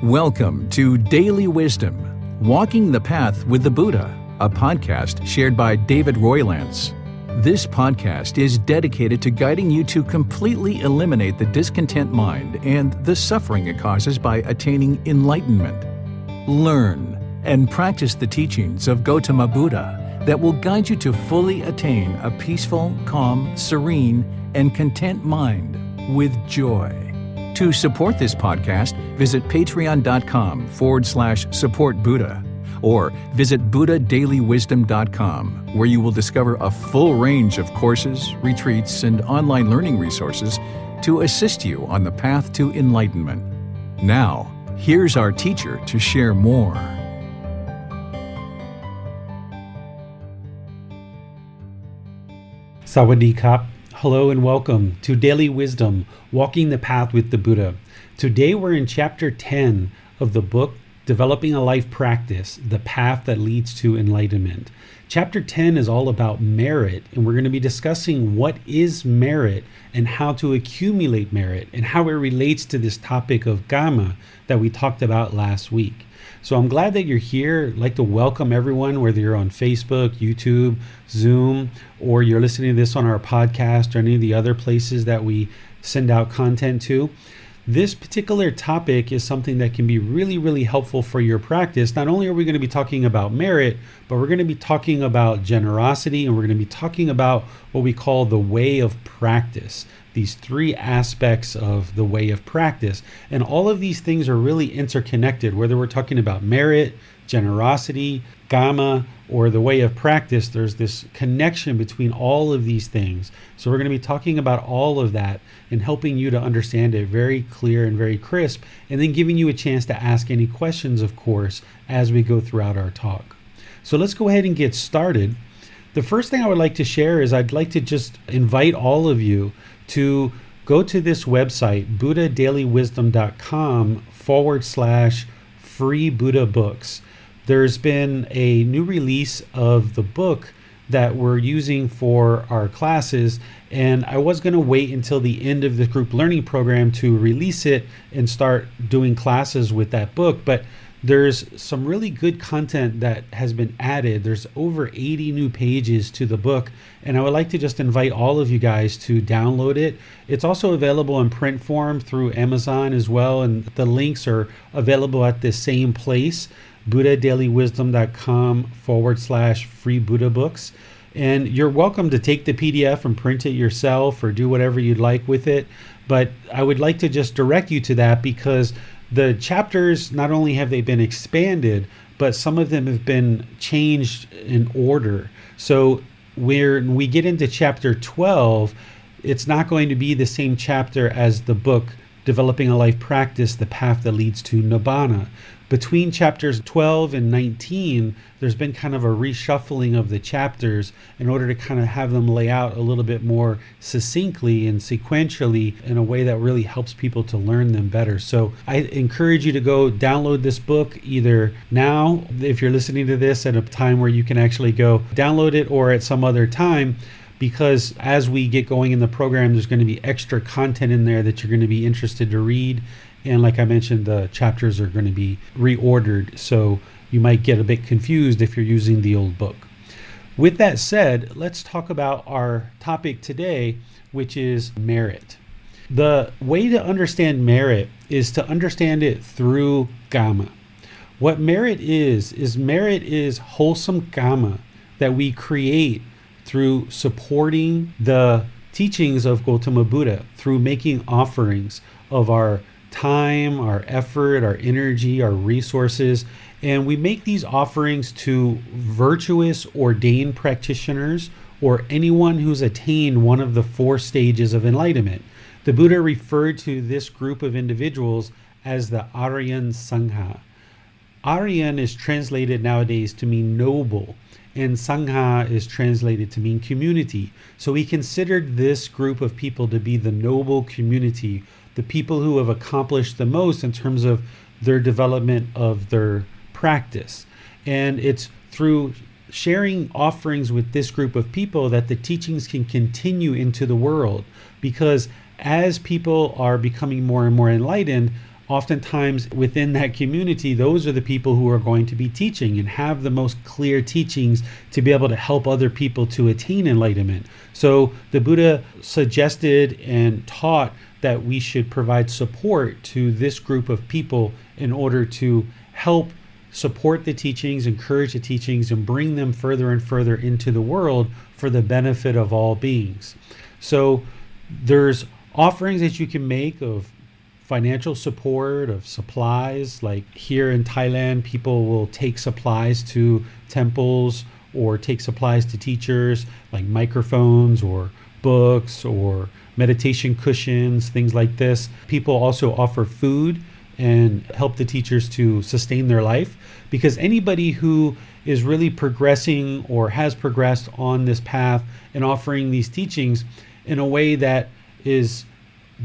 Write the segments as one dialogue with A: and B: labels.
A: Welcome to Daily Wisdom, Walking the Path with the Buddha, a podcast shared by David Roylance. This podcast is dedicated to guiding you to completely eliminate the discontent mind and the suffering it causes by attaining enlightenment. Learn and practice the teachings of Gotama Buddha that will guide you to fully attain a peaceful, calm, serene, and content mind with joy. To support this podcast, visit patreon.com/support Buddha or visit buddhadailywisdom.com, where you will discover a full range of courses, retreats, and online learning resources to assist you on the path to enlightenment. Now, here's our teacher to share more.
B: Sawadee Kap. Hello and welcome to Daily Wisdom, Walking the Path with the Buddha. Today we're in Chapter 10 of the book, Developing a Life Practice, The Path That Leads to Enlightenment. Chapter 10 is all about merit, and we're going to be discussing what is merit and how to accumulate merit and how it relates to this topic of Kamma that we talked about last week. So I'm glad that you're here. I'd like to welcome everyone, whether you're on Facebook, YouTube, Zoom, or you're listening to this on our podcast or any of the other places that we send out content to. This particular topic is something that can be really, really helpful for your practice. Not only are we going to be talking about merit, but we're going to be talking about generosity, and we're going to be talking about what we call the way of practice. These three aspects of the way of practice. And all of these things are really interconnected, whether we're talking about merit, generosity, Kamma, or the way of practice. There's this connection between all of these things. So we're going to be talking about all of that and helping you to understand it very clear and very crisp, and then giving you a chance to ask any questions, of course, as we go throughout our talk. So let's go ahead and get started. The first thing I would like to share is I'd like to just invite all of you to go to this website, buddhadailywisdom.com/free Buddha books. There's been a new release of the book that we're using for our classes, and I was going to wait until the end of the group learning program to release it and start doing classes with that book, but there's some really good content that has been added. There's over 80 new pages to the book, and I would like to just invite all of you guys to download it. It's also available in print form through Amazon as well, and the links are available at the same place, buddhadailywisdom.com/free Buddha books. And you're welcome to take the PDF and print it yourself or do whatever you'd like with it. But I would like to just direct you to that because the chapters, not only have they been expanded, but some of them have been changed in order. So when we get into chapter 12, it's not going to be the same chapter as the book, Developing a Life Practice, The Path That Leads to Nibbana. Between chapters 12 and 19, there's been kind of a reshuffling of the chapters in order to kind of have them lay out a little bit more succinctly and sequentially in a way that really helps people to learn them better. So I encourage you to go download this book either now, if you're listening to this at a time where you can actually go download it, or at some other time, because as we get going in the program, there's going to be extra content in there that you're going to be interested to read. And like I mentioned, the chapters are going to be reordered, so you might get a bit confused if you're using the old book. With that said, let's talk about our topic today, which is merit. The way to understand merit is to understand it through Kamma. What merit is wholesome Kamma that we create through supporting the teachings of Gotama Buddha, through making offerings of our time, our effort, our energy, our resources. And we make these offerings to virtuous, ordained practitioners or anyone who's attained one of the 4 stages of enlightenment. The Buddha referred to this group of individuals as the Aryan Sangha. Aryan is translated nowadays to mean noble, and Sangha is translated to mean community. So he considered this group of people to be the noble community, the people who have accomplished the most in terms of their development of their practice. And it's through sharing offerings with this group of people that the teachings can continue into the world, because as people are becoming more and more enlightened, oftentimes within that community, those are the people who are going to be teaching and have the most clear teachings to be able to help other people to attain enlightenment. So the Buddha suggested and taught that we should provide support to this group of people in order to help support the teachings, encourage the teachings, and bring them further and further into the world for the benefit of all beings. So there's offerings that you can make of financial support, of supplies. Like here in Thailand, people will take supplies to temples or take supplies to teachers, like microphones or books or meditation cushions, things like this. People also offer food and help the teachers to sustain their life, because anybody who is really progressing or has progressed on this path and offering these teachings in a way that is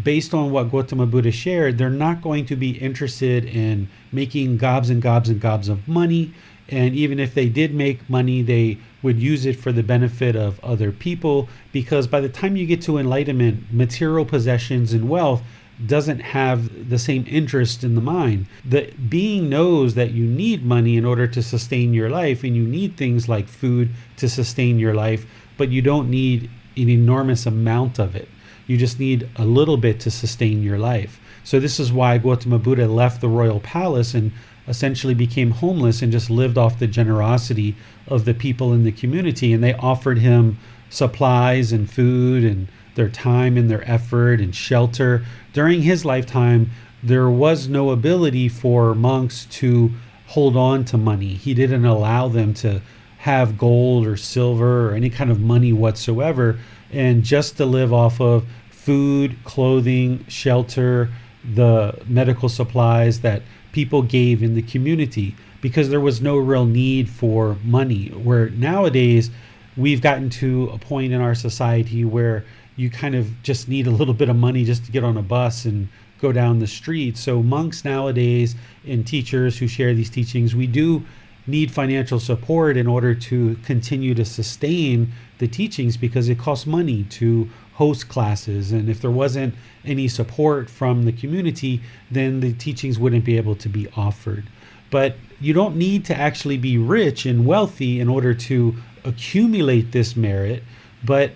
B: based on what Gotama Buddha shared, they're not going to be interested in making gobs and gobs and gobs of money. And even if they did make money, they would use it for the benefit of other people, because by the time you get to enlightenment, material possessions and wealth doesn't have the same interest in the mind. The being knows that you need money in order to sustain your life, and you need things like food to sustain your life, but you don't need an enormous amount of it. You just need a little bit to sustain your life. So this is why Gotama Buddha left the royal palace and essentially became homeless and just lived off the generosity of the people in the community. And they offered him supplies and food and their time and their effort and shelter. During his lifetime, there was no ability for monks to hold on to money. He didn't allow them to have gold or silver or any kind of money whatsoever, and just to live off of food, clothing, shelter, the medical supplies that people gave in the community, because there was no real need for money. Where nowadays we've gotten to a point in our society where you kind of just need a little bit of money just to get on a bus and go down the street. So monks nowadays and teachers who share these teachings, we do need financial support in order to continue to sustain the teachings, because it costs money to host classes. And if there wasn't any support from the community, then the teachings wouldn't be able to be offered. But you don't need to actually be rich and wealthy in order to accumulate this merit, but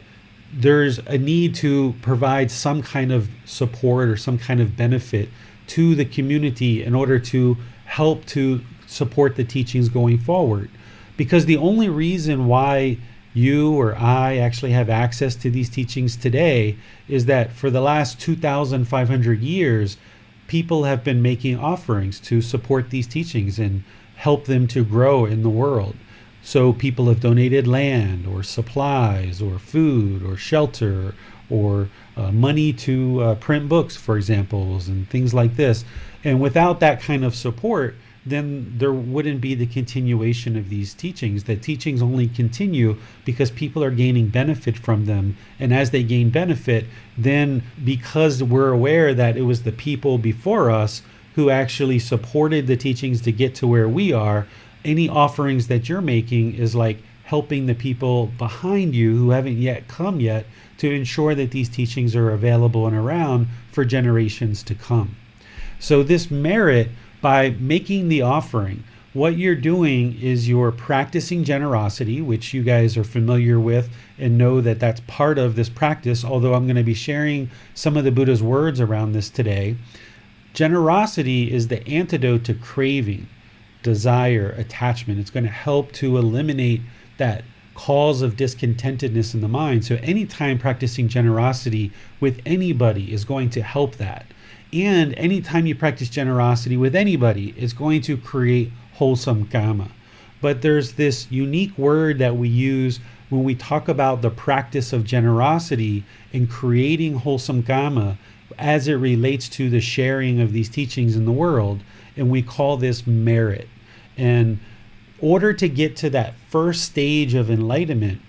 B: there's a need to provide some kind of support or some kind of benefit to the community in order to help to support the teachings going forward. Because the only reason why you or I actually have access to these teachings today is that for the last 2,500 years, people have been making offerings to support these teachings and help them to grow in the world. So people have donated land or supplies or food or shelter or money to print books, for example, and things like this. And without that kind of support, then there wouldn't be the continuation of these teachings. The teachings only continue because people are gaining benefit from them. And as they gain benefit, then because we're aware that it was the people before us who actually supported the teachings to get to where we are, any offerings that you're making is like helping the people behind you who haven't yet come yet to ensure that these teachings are available and around for generations to come. So this merit, by making the offering, what you're doing is you're practicing generosity, which you guys are familiar with and know that that's part of this practice, although I'm going to be sharing some of the Buddha's words around this today. Generosity is the antidote to craving, desire, attachment. It's going to help to eliminate that cause of discontentedness in the mind. So anytime practicing generosity with anybody is going to help that. And anytime you practice generosity with anybody, it's going to create wholesome Kamma. But there's this unique word that we use when we talk about the practice of generosity and creating wholesome Kamma as it relates to the sharing of these teachings in the world. And we call this merit. And in order to get to that first stage of enlightenment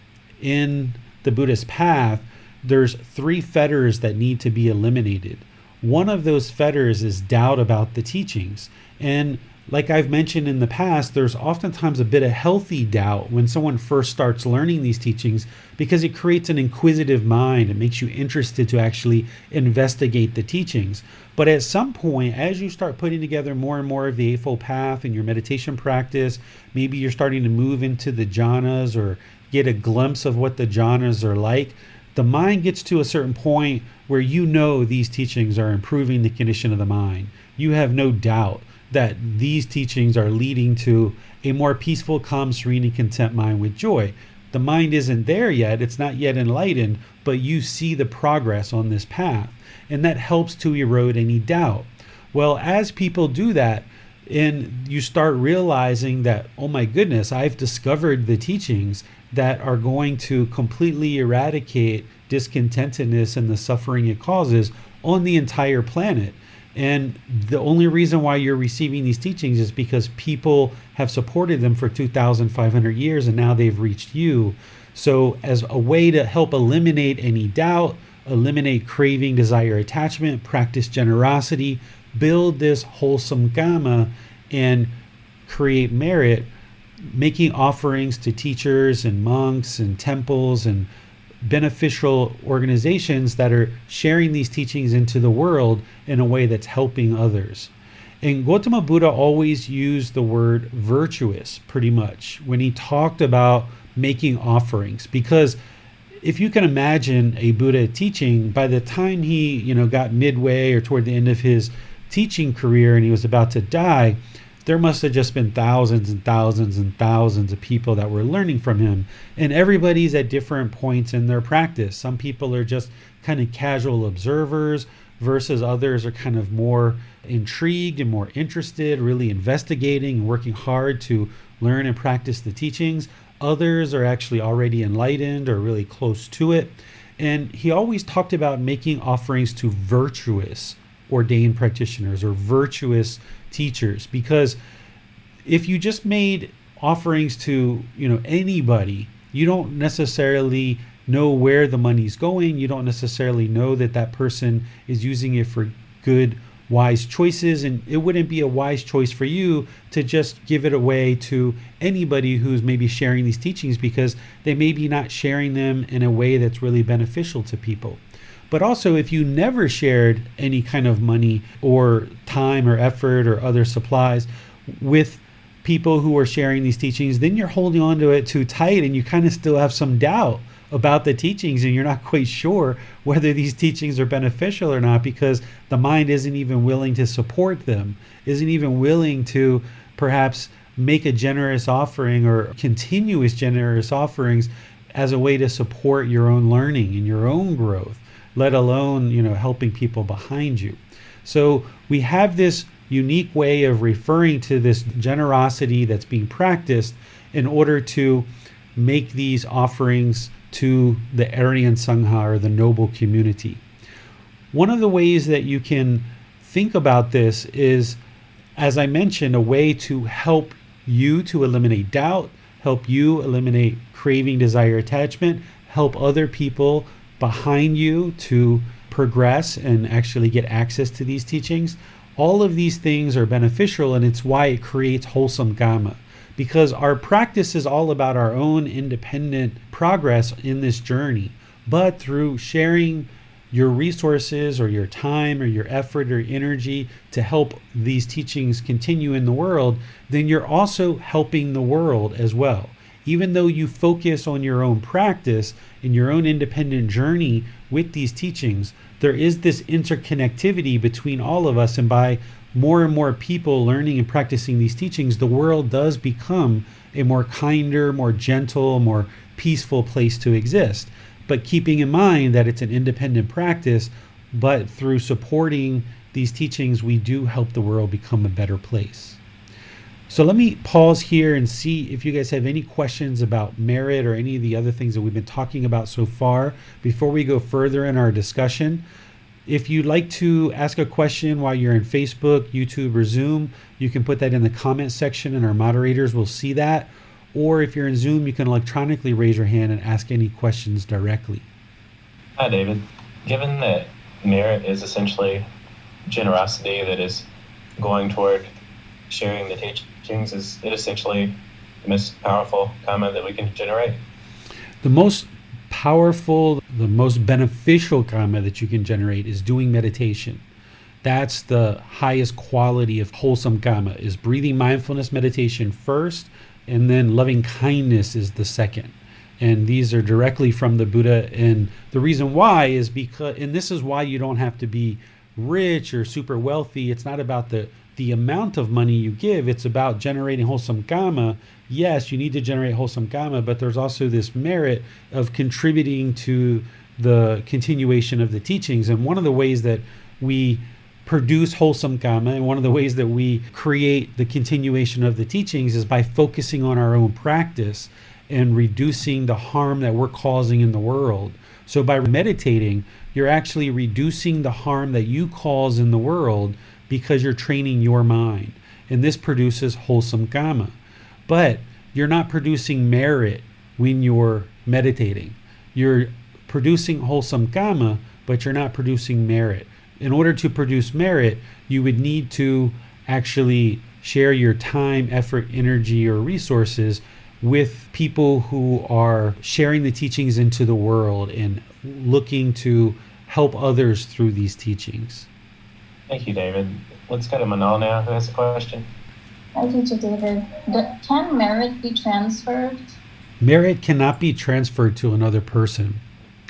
B: in the Buddhist path, there's 3 fetters that need to be eliminated. One of those fetters is doubt about the teachings. And like I've mentioned in the past, there's oftentimes a bit of healthy doubt when someone first starts learning these teachings because it creates an inquisitive mind. It makes you interested to actually investigate the teachings. But at some point, as you start putting together more and more of the Eightfold Path in your meditation practice, maybe you're starting to move into the jhanas or get a glimpse of what the jhanas are like, the mind gets to a certain point where you know these teachings are improving the condition of the mind. You have no doubt that these teachings are leading to a more peaceful, calm, serene, and content mind with joy. The mind isn't there yet, it's not yet enlightened, but you see the progress on this path, and that helps to erode any doubt. Well, as people do that, and you start realizing that, oh my goodness, I've discovered the teachings that are going to completely eradicate discontentedness and the suffering it causes on the entire planet. And the only reason why you're receiving these teachings is because people have supported them for 2,500 years and now they've reached you. So as a way to help eliminate any doubt, eliminate craving, desire, attachment, practice generosity, build this wholesome Kamma, and create merit, making offerings to teachers and monks and temples and beneficial organizations that are sharing these teachings into the world in a way that's helping others. And Gotama Buddha always used the word virtuous pretty much when he talked about making offerings, because if you can imagine a Buddha teaching, by the time he got midway or toward the end of his teaching career and he was about to die, there must have just been thousands and thousands and thousands of people that were learning from him. And everybody's at different points in their practice. Some people are just kind of casual observers versus others are kind of more intrigued and more interested, really investigating and working hard to learn and practice the teachings. Others are actually already enlightened or really close to it. And he always talked about making offerings to virtuous ordained practitioners or virtuous teachers, because if you just made offerings to anybody, you don't necessarily know where the money's going. You don't necessarily know that that person is using it for good, wise choices, and it wouldn't be a wise choice for you to just give it away to anybody who's maybe sharing these teachings, because they may be not sharing them in a way that's really beneficial to people. But also, if you never shared any kind of money or time or effort or other supplies with people who are sharing these teachings, then you're holding on to it too tight and you kind of still have some doubt about the teachings and you're not quite sure whether these teachings are beneficial or not, because the mind isn't even willing to support them, isn't even willing to perhaps make a generous offering or continuous generous offerings as a way to support your own learning and your own growth, let alone, helping people behind you. So we have this unique way of referring to this generosity that's being practiced in order to make these offerings to the Aryan Sangha, or the noble community. One of the ways that you can think about this is, as I mentioned, a way to help you to eliminate doubt, help you eliminate craving, desire, attachment, help other people behind you to progress and actually get access to these teachings. All of these things are beneficial, and it's why it creates wholesome Kamma, because our practice is all about our own independent progress in this journey. But through sharing your resources or your time or your effort or energy to help these teachings continue in the world, then you're also helping the world as well. Even though you focus on your own practice and your own independent journey with these teachings, there is this interconnectivity between all of us, and by more and more people learning and practicing these teachings, the world does become a more kinder, more gentle, more peaceful place to exist. But keeping in mind that it's an independent practice, but through supporting these teachings, we do help the world become a better place. So let me pause here and see if you guys have any questions about merit or any of the other things that we've been talking about so far before we go further in our discussion. If you'd like to ask a question while you're in Facebook, YouTube, or Zoom, you can put that in the comment section and our moderators will see that. Or if you're in Zoom, you can electronically raise your hand and ask any questions directly.
C: Hi, David. Given that merit is essentially generosity that is going toward sharing the teachings is essentially the most powerful karma that we can generate.
B: The most powerful, the most beneficial karma that you can generate is doing meditation. That's the highest quality of wholesome karma, is breathing mindfulness meditation first, and then loving kindness is the second. And these are directly from the Buddha. And the reason why is because, and this is why you don't have to be rich or super wealthy. It's not about the amount of money you give. It's about generating wholesome karma. Yes, you need to generate wholesome karma, but there's also this merit of contributing to the continuation of the teachings. And one of the ways that we produce wholesome karma, and one of the ways that we create the continuation of the teachings, is by focusing on our own practice and reducing the harm that we're causing in the world. So by meditating, you're actually reducing the harm that you cause in the world because you're training your mind. And this produces wholesome karma. But you're not producing merit when you're meditating. You're producing wholesome karma, but you're not producing merit. In order to produce merit, you would need to actually share your time, effort, energy, or resources with people who are sharing the teachings into the world and looking to help others through these teachings.
C: Thank you, David. Let's go to Manal now, who has a question.
D: Hi, teacher David. Can merit be transferred?
B: Merit cannot be transferred to another person.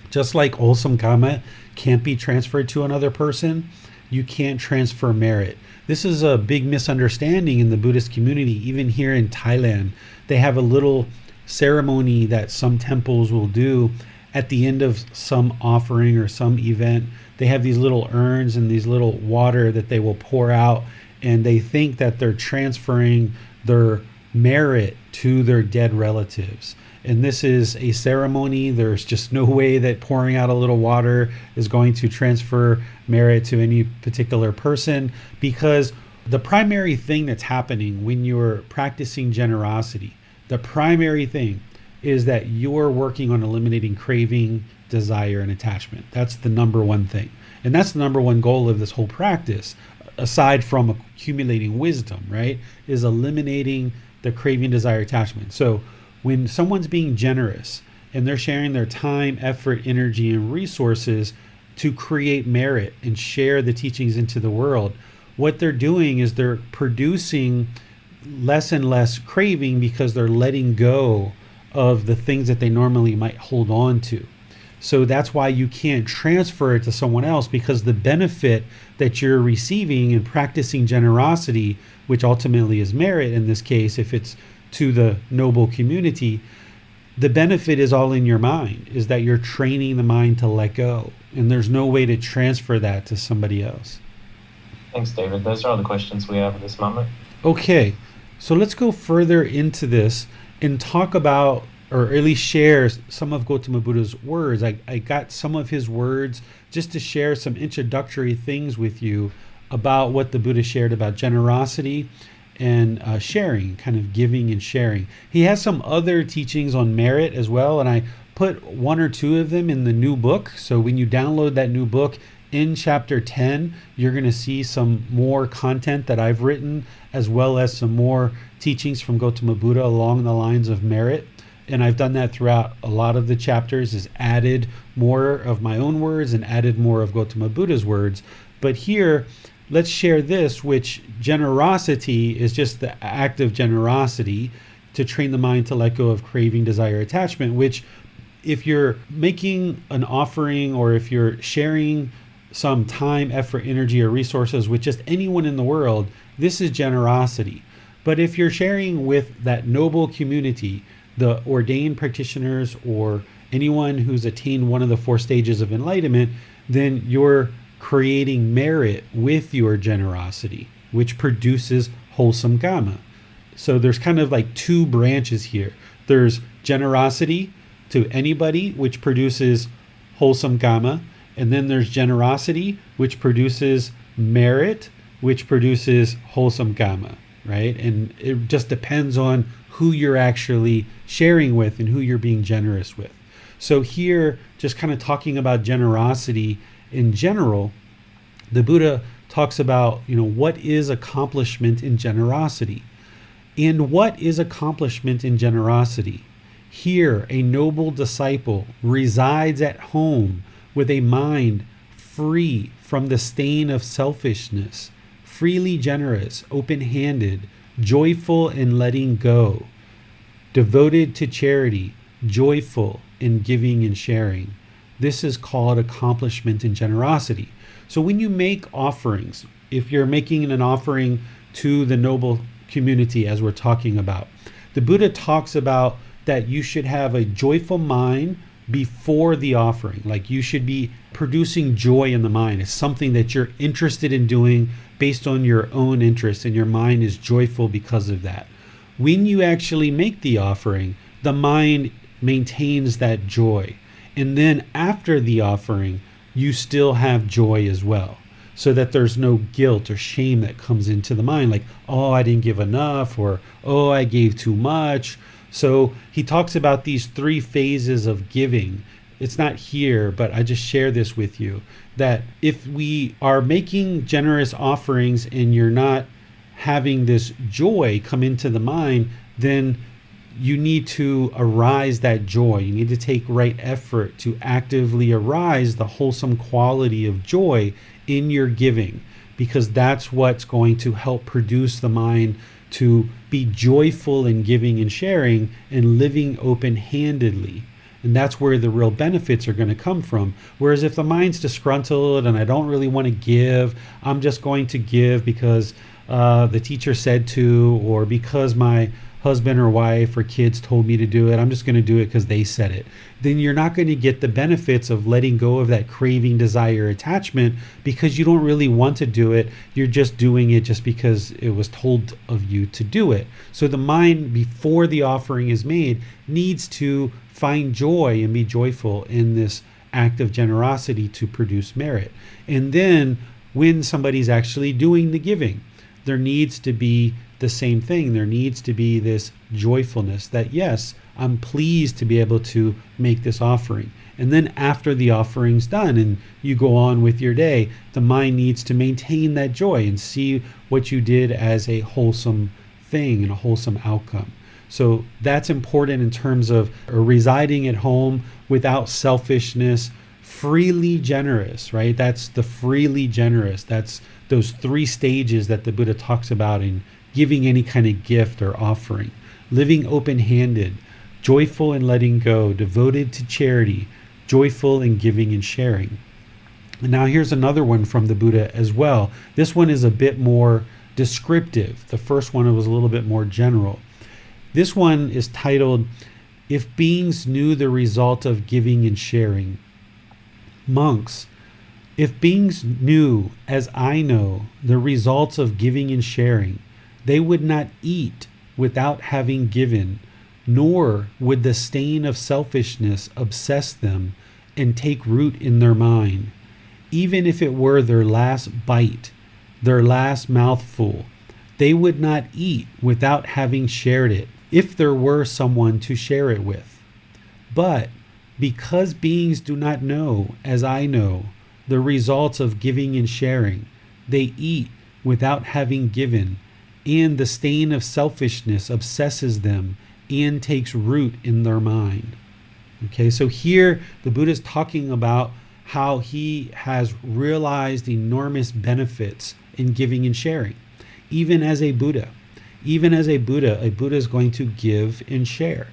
B: Just like wholesome karma can't be transferred to another person, you can't transfer merit. This is a big misunderstanding in the Buddhist community. Even here in Thailand, they have a little ceremony that some temples will do at the end of some offering or some event. They have these little urns and these little water that they will pour out, and they think that they're transferring their merit to their dead relatives. And this is a ceremony. There's just no way that pouring out a little water is going to transfer merit to any particular person, because the primary thing that's happening when you're practicing generosity, the primary thing is that you're working on eliminating craving, desire, and attachment. That's the number one thing. And that's the number one goal of this whole practice, aside from accumulating wisdom, right? Is eliminating the craving, desire, attachment. So when someone's being generous and they're sharing their time, effort, energy, and resources to create merit and share the teachings into the world, what they're doing is they're producing less and less craving because they're letting go of the things that they normally might hold on to. So that's why you can't transfer it to someone else, because the benefit that you're receiving in practicing generosity, which ultimately is merit in this case, if it's to the noble community, the benefit is all in your mind, is that you're training the mind to let go. And there's no way to transfer that to somebody else.
C: Thanks, David. Those are all the questions we have at this moment.
B: Okay, so let's go further into this and talk about, or at least share some of Gotama Buddha's words. I got some of his words just to share some introductory things with you about what the Buddha shared about generosity and sharing, kind of giving and sharing. He has some other teachings on merit as well, and I put one or two of them in the new book. So when you download that new book, in chapter 10, you're going to see some more content that I've written, as well as some more teachings from Gotama Buddha along the lines of merit. And I've done that throughout a lot of the chapters, is added more of my own words and added more of Gotama Buddha's words. But here, let's share this, which generosity is just the act of generosity to train the mind to let go of craving, desire, attachment, which if you're making an offering or if you're sharing some time, effort, energy, or resources with just anyone in the world, this is generosity. But if you're sharing with that noble community, the ordained practitioners or anyone who's attained one of the 4 stages of enlightenment, then you're creating merit with your generosity, which produces wholesome karma. So there's kind of like 2 branches here. There's generosity to anybody, which produces wholesome karma. And then there's generosity, which produces merit, which produces wholesome karma, right? And it just depends on who you're actually sharing with and who you're being generous with. So here, just kind of talking about generosity in general, the Buddha talks about, what is accomplishment in generosity? And what is accomplishment in generosity? Here, a noble disciple resides at home with a mind free from the stain of selfishness, freely generous, open-handed, joyful in letting go, devoted to charity, joyful in giving and sharing. This is called accomplishment in generosity. So when you make offerings, if you're making an offering to the noble community, as we're talking about, the Buddha talks about that you should have a joyful mind before the offering. Like you should be producing joy in the mind. It's something that you're interested in doing based on your own interest, and your mind is joyful because of that. When you actually make the offering, the mind maintains that joy. And then after the offering, you still have joy as well, so that there's no guilt or shame that comes into the mind, like, oh, I didn't give enough, or oh, I gave too much. So he talks about these 3 phases of giving. It's not here, but I just share this with you, that if we are making generous offerings and you're not having this joy come into the mind, then you need to arise that joy. You need to take right effort to actively arise the wholesome quality of joy in your giving, because that's what's going to help produce the mind to be joyful in giving and sharing and living open-handedly. And that's where the real benefits are going to come from. Whereas if the mind's disgruntled and I don't really want to give, I'm just going to give because the teacher said to, or because my husband or wife or kids told me to do it, I'm just going to do it because they said it, then you're not going to get the benefits of letting go of that craving, desire, attachment, because you don't really want to do it. You're just doing it just because it was told of you to do it. So the mind, before the offering is made, needs to find joy and be joyful in this act of generosity to produce merit. And then when somebody's actually doing the giving, there needs to be the same thing. There needs to be this joyfulness that, yes, I'm pleased to be able to make this offering. And then after the offering's done and you go on with your day, the mind needs to maintain that joy and see what you did as a wholesome thing and a wholesome outcome. So that's important in terms of residing at home without selfishness, freely generous, right? That's the freely generous. That's those 3 stages that the Buddha talks about in giving any kind of gift or offering. Living open-handed, joyful in letting go, devoted to charity, joyful in giving and sharing. And now here's another one from the Buddha as well. This one is a bit more descriptive. The first one was a little bit more general. This one is titled, If Beings Knew the Result of Giving and Sharing. Monks, if beings knew, as I know, the results of giving and sharing, they would not eat without having given, nor would the stain of selfishness obsess them and take root in their mind. Even if it were their last bite, their last mouthful, they would not eat without having shared it, if there were someone to share it with. But because beings do not know, as I know, the results of giving and sharing, they eat without having given, and the stain of selfishness obsesses them and takes root in their mind. Okay, so here the Buddha is talking about how he has realized enormous benefits in giving and sharing. Even as a Buddha a Buddha is going to give and share.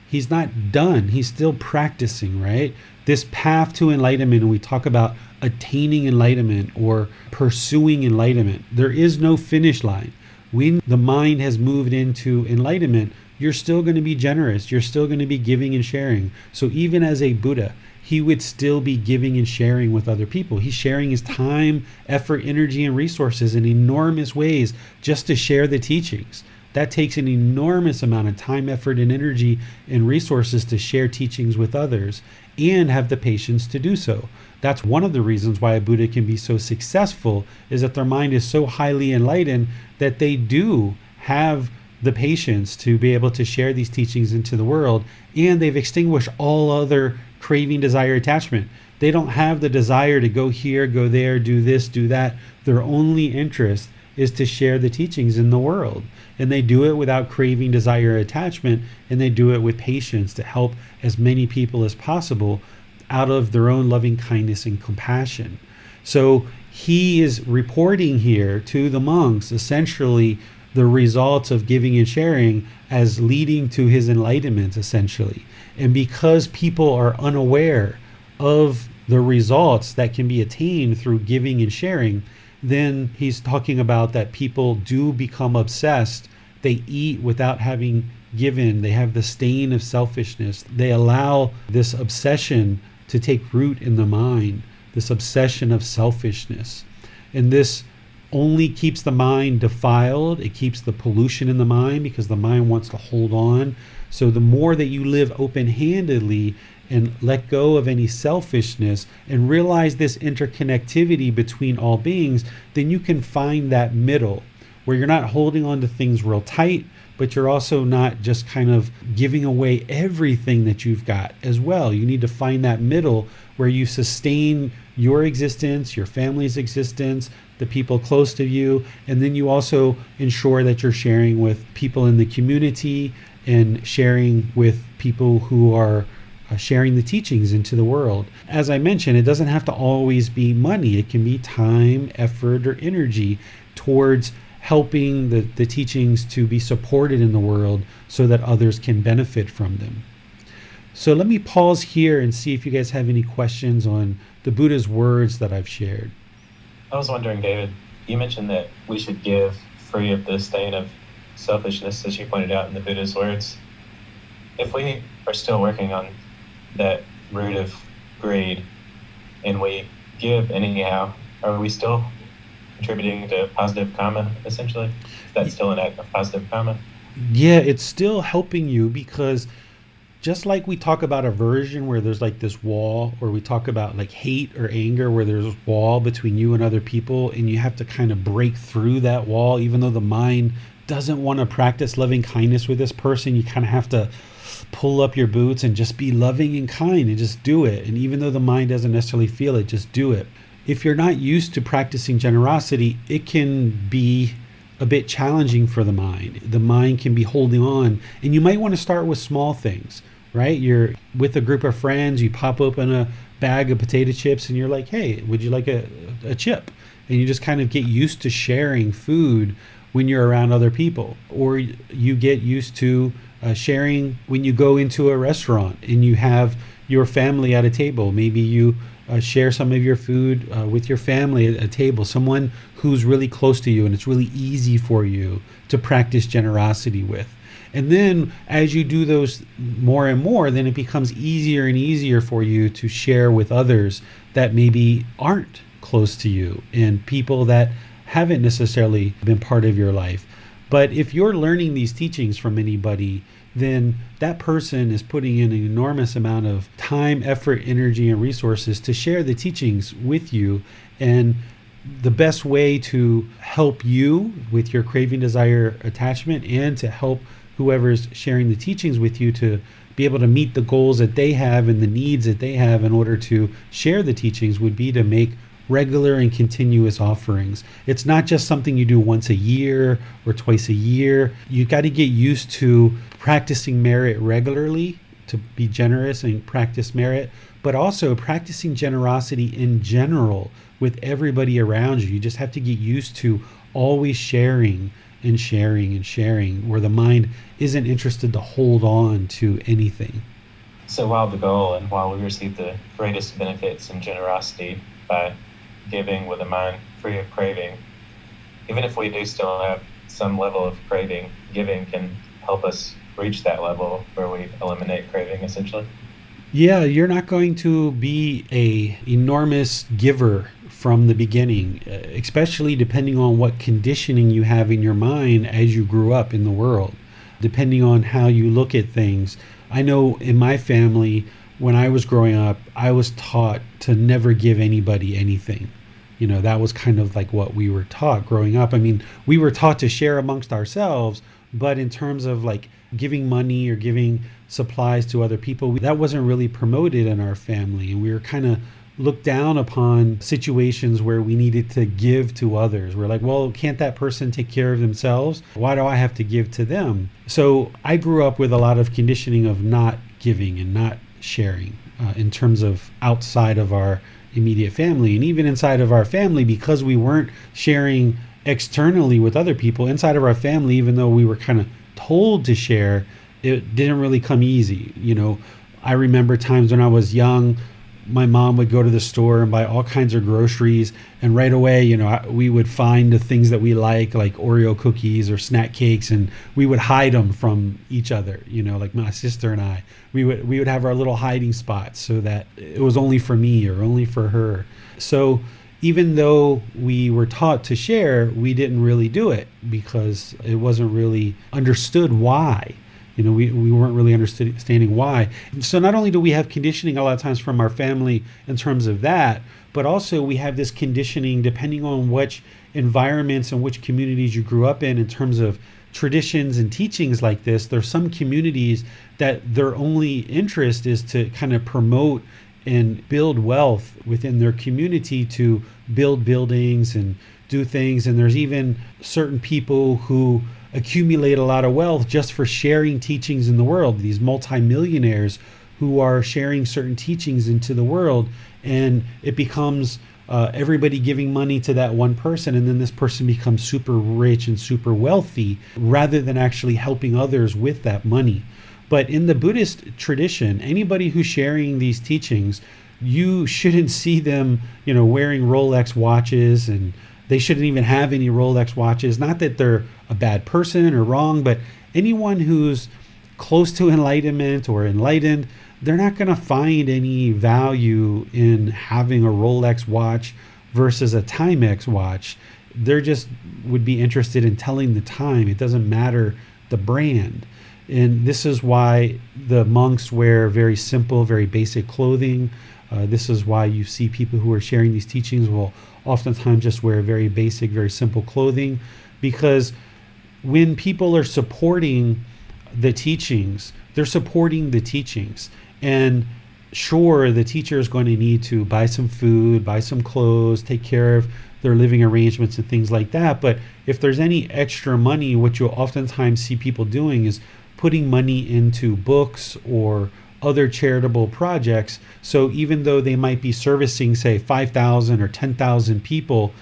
B: He's not done. He's still practicing, right? This path to enlightenment, and we talk about attaining enlightenment or pursuing enlightenment. There is no finish line. When the mind has moved into enlightenment, you're still going to be generous. You're still going to be giving and sharing. So even as a Buddha, he would still be giving and sharing with other people. He's sharing his time, effort, energy, and resources in enormous ways just to share the teachings. That takes an enormous amount of time, effort, and energy and resources to share teachings with others and have the patience to do so. That's one of the reasons why a Buddha can be so successful, is that their mind is so highly enlightened that they do have the patience to be able to share these teachings into the world, and they've extinguished all other craving, desire, attachment. They don't have the desire to go here, go there, do this, do that. Their only interest is to share the teachings in the world. And they do it without craving, desire, or attachment, and they do it with patience to help as many people as possible out of their own loving kindness and compassion. So he is reporting here to the monks essentially the results of giving and sharing as leading to his enlightenment, essentially. And because people are unaware of the results that can be attained through giving and sharing, then he's talking about that people do become obsessed. They eat without having given. They have the stain of selfishness. They allow this obsession to take root in the mind, this obsession of selfishness. And this only keeps the mind defiled. It keeps the pollution in the mind because the mind wants to hold on. So the more that you live open-handedly and let go of any selfishness and realize this interconnectivity between all beings, then you can find that middle where you're not holding on to things real tight, but you're also not just kind of giving away everything that you've got as well. You need to find that middle where you sustain your existence, your family's existence, the people close to you, and then you also ensure that you're sharing with people in the community and sharing with people who are sharing the teachings into the world. As I mentioned, it doesn't have to always be money. It can be time, effort, or energy towards helping the teachings to be supported in the world so that others can benefit from them. So let me pause here and see if you guys have any questions on the Buddha's words that I've shared.
C: I was wondering, David, you mentioned that we should give free of the stain of selfishness, as you pointed out in the Buddha's words. If we are still working on that root of greed and we give anyhow, are we still contributing to positive karma, essentially? That's still an act of positive karma?
B: Yeah, it's still helping you because just like we talk about aversion where there's like this wall, or we talk about like hate or anger where there's a wall between you and other people and you have to kind of break through that wall, even though the mind doesn't want to practice loving kindness with this person, you kind of have to pull up your boots and just be loving and kind and just do it. And even though the mind doesn't necessarily feel it, just do it. If you're not used to practicing generosity, it can be a bit challenging for the mind. The mind can be holding on, and you might want to start with small things, right? You're with a group of friends, you pop open a bag of potato chips and you're like, hey, would you like a chip? And you just kind of get used to sharing food when you're around other people. Or you get used to sharing when you go into a restaurant and you have your family at a table. Maybe you share some of your food with your family at a table, someone who's really close to you and it's really easy for you to practice generosity with. And then as you do those more and more, then it becomes easier and easier for you to share with others that maybe aren't close to you and people that haven't necessarily been part of your life. But if you're learning these teachings from anybody, then that person is putting in an enormous amount of time, effort, energy, and resources to share the teachings with you. And the best way to help you with your craving, desire, attachment, and to help whoever's sharing the teachings with you to be able to meet the goals that they have and the needs that they have in order to share the teachings would be to make regular and continuous offerings. It's not just something you do once a year or twice a year. You got to get used to practicing merit regularly to be generous and practice merit, but also practicing generosity in general with everybody around you. You just have to get used to always sharing and sharing and sharing, where the mind isn't interested to hold on to anything.
C: So while the goal and while we receive the greatest benefits in generosity by giving with a mind free of craving, even if we do still have some level of craving, giving can help us reach that level where we eliminate craving, essentially.
B: Yeah, you're not going to be a enormous giver from the beginning, especially depending on what conditioning you have in your mind as you grew up in the world, depending on how you look at things. I know in my family, when I was growing up, I was taught to never give anybody anything. You know, that was kind of like what we were taught growing up. I mean, we were taught to share amongst ourselves, but in terms of like giving money or giving supplies to other people, that wasn't really promoted in our family. And we were kind of look down upon situations where we needed to give to others. We're like, well, can't that person take care of themselves? Why do I have to give to them? So I grew up with a lot of conditioning of not giving and not sharing in terms of outside of our immediate family. And even inside of our family, because we weren't sharing externally with other people, inside of our family, even though we were kind of told to share, it didn't really come easy. I remember times when I was young, my mom would go to the store and buy all kinds of groceries, and right away, we would find the things that we like Oreo cookies or snack cakes, and we would hide them from each other. Like my sister and I, we would have our little hiding spots so that it was only for me or only for her. So even though we were taught to share, we didn't really do it because it wasn't really understood why. We weren't really understanding why. So not only do we have conditioning a lot of times from our family in terms of that, but also we have this conditioning depending on which environments and which communities you grew up in terms of traditions and teachings like this. There's some communities that their only interest is to kind of promote and build wealth within their community, to build buildings and do things. And there's even certain people who accumulate a lot of wealth just for sharing teachings in the world, these multimillionaires who are sharing certain teachings into the world, and it becomes everybody giving money to that one person, and then this person becomes super rich and super wealthy rather than actually helping others with that money. But in the Buddhist tradition, anybody who's sharing these teachings, you shouldn't see them wearing Rolex watches, and they shouldn't even have any Rolex watches. Not that they're a bad person or wrong, but anyone who's close to enlightenment or enlightened, they're not going to find any value in having a Rolex watch versus a Timex watch. They're just would be interested in telling the time. It doesn't matter the brand. And this is why the monks wear very simple, very basic clothing. This is why you see people who are sharing these teachings will oftentimes just wear very basic, very simple clothing, because when people are supporting the teachings, they're supporting the teachings. And sure, the teacher is going to need to buy some food, buy some clothes, take care of their living arrangements and things like that. But if there's any extra money, what you'll oftentimes see people doing is putting money into books or other charitable projects. So even though they might be servicing, say, 5,000 or 10,000 people,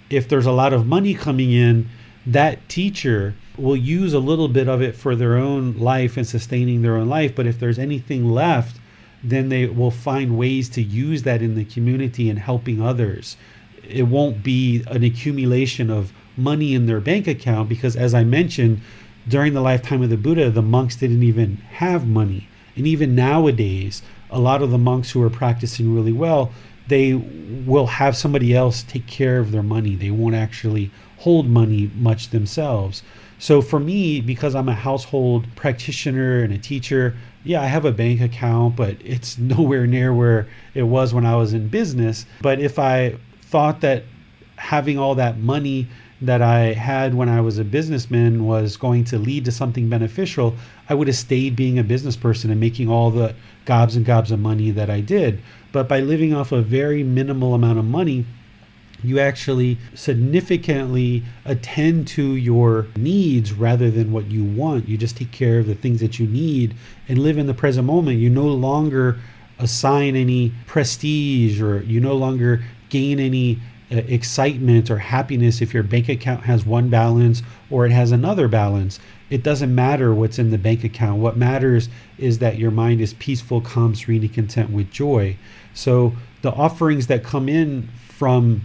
B: if there's a lot of money coming in, that teacher will use a little bit of it for their own life and sustaining their own life. But if there's anything left, then they will find ways to use that in the community and helping others. It won't be an accumulation of money in their bank account, because as I mentioned, during the lifetime of the Buddha, the monks didn't even have money. And even nowadays, a lot of the monks who are practicing really well, they will have somebody else take care of their money. They won't actually hold money much themselves. So for me, because I'm a household practitioner and a teacher, yeah, I have a bank account, but it's nowhere near where it was when I was in business. But if I thought that having all that money that I had when I was a businessman was going to lead to something beneficial, I would have stayed being a business person and making all the gobs and gobs of money that I did. But by living off a very minimal amount of money, you actually significantly attend to your needs rather than what you want. You just take care of the things that you need and live in the present moment. You no longer assign any prestige, or you no longer gain any excitement or happiness if your bank account has one balance or it has another balance. It doesn't matter what's in the bank account. What matters is that your mind is peaceful, calm, serene, and content with joy. So the offerings that come in from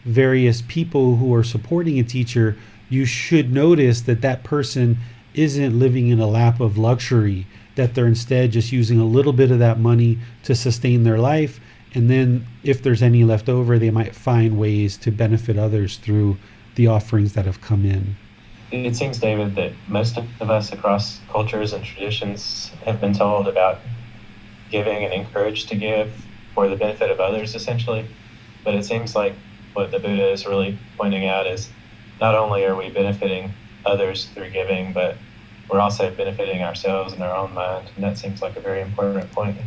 B: various people who are supporting a teacher, you should notice that that person isn't living in a lap of luxury, that they're instead just using a little bit of that money to sustain their life. And then if there's any left over, they might find ways to benefit others through the offerings that have come in.
C: It seems, David, that most of us across cultures and traditions have been told about giving and encouraged to give for the benefit of others, essentially. But it seems like what the Buddha is really pointing out is not only are we benefiting others through giving, but we're also benefiting ourselves in our own mind. And that seems like a very important point.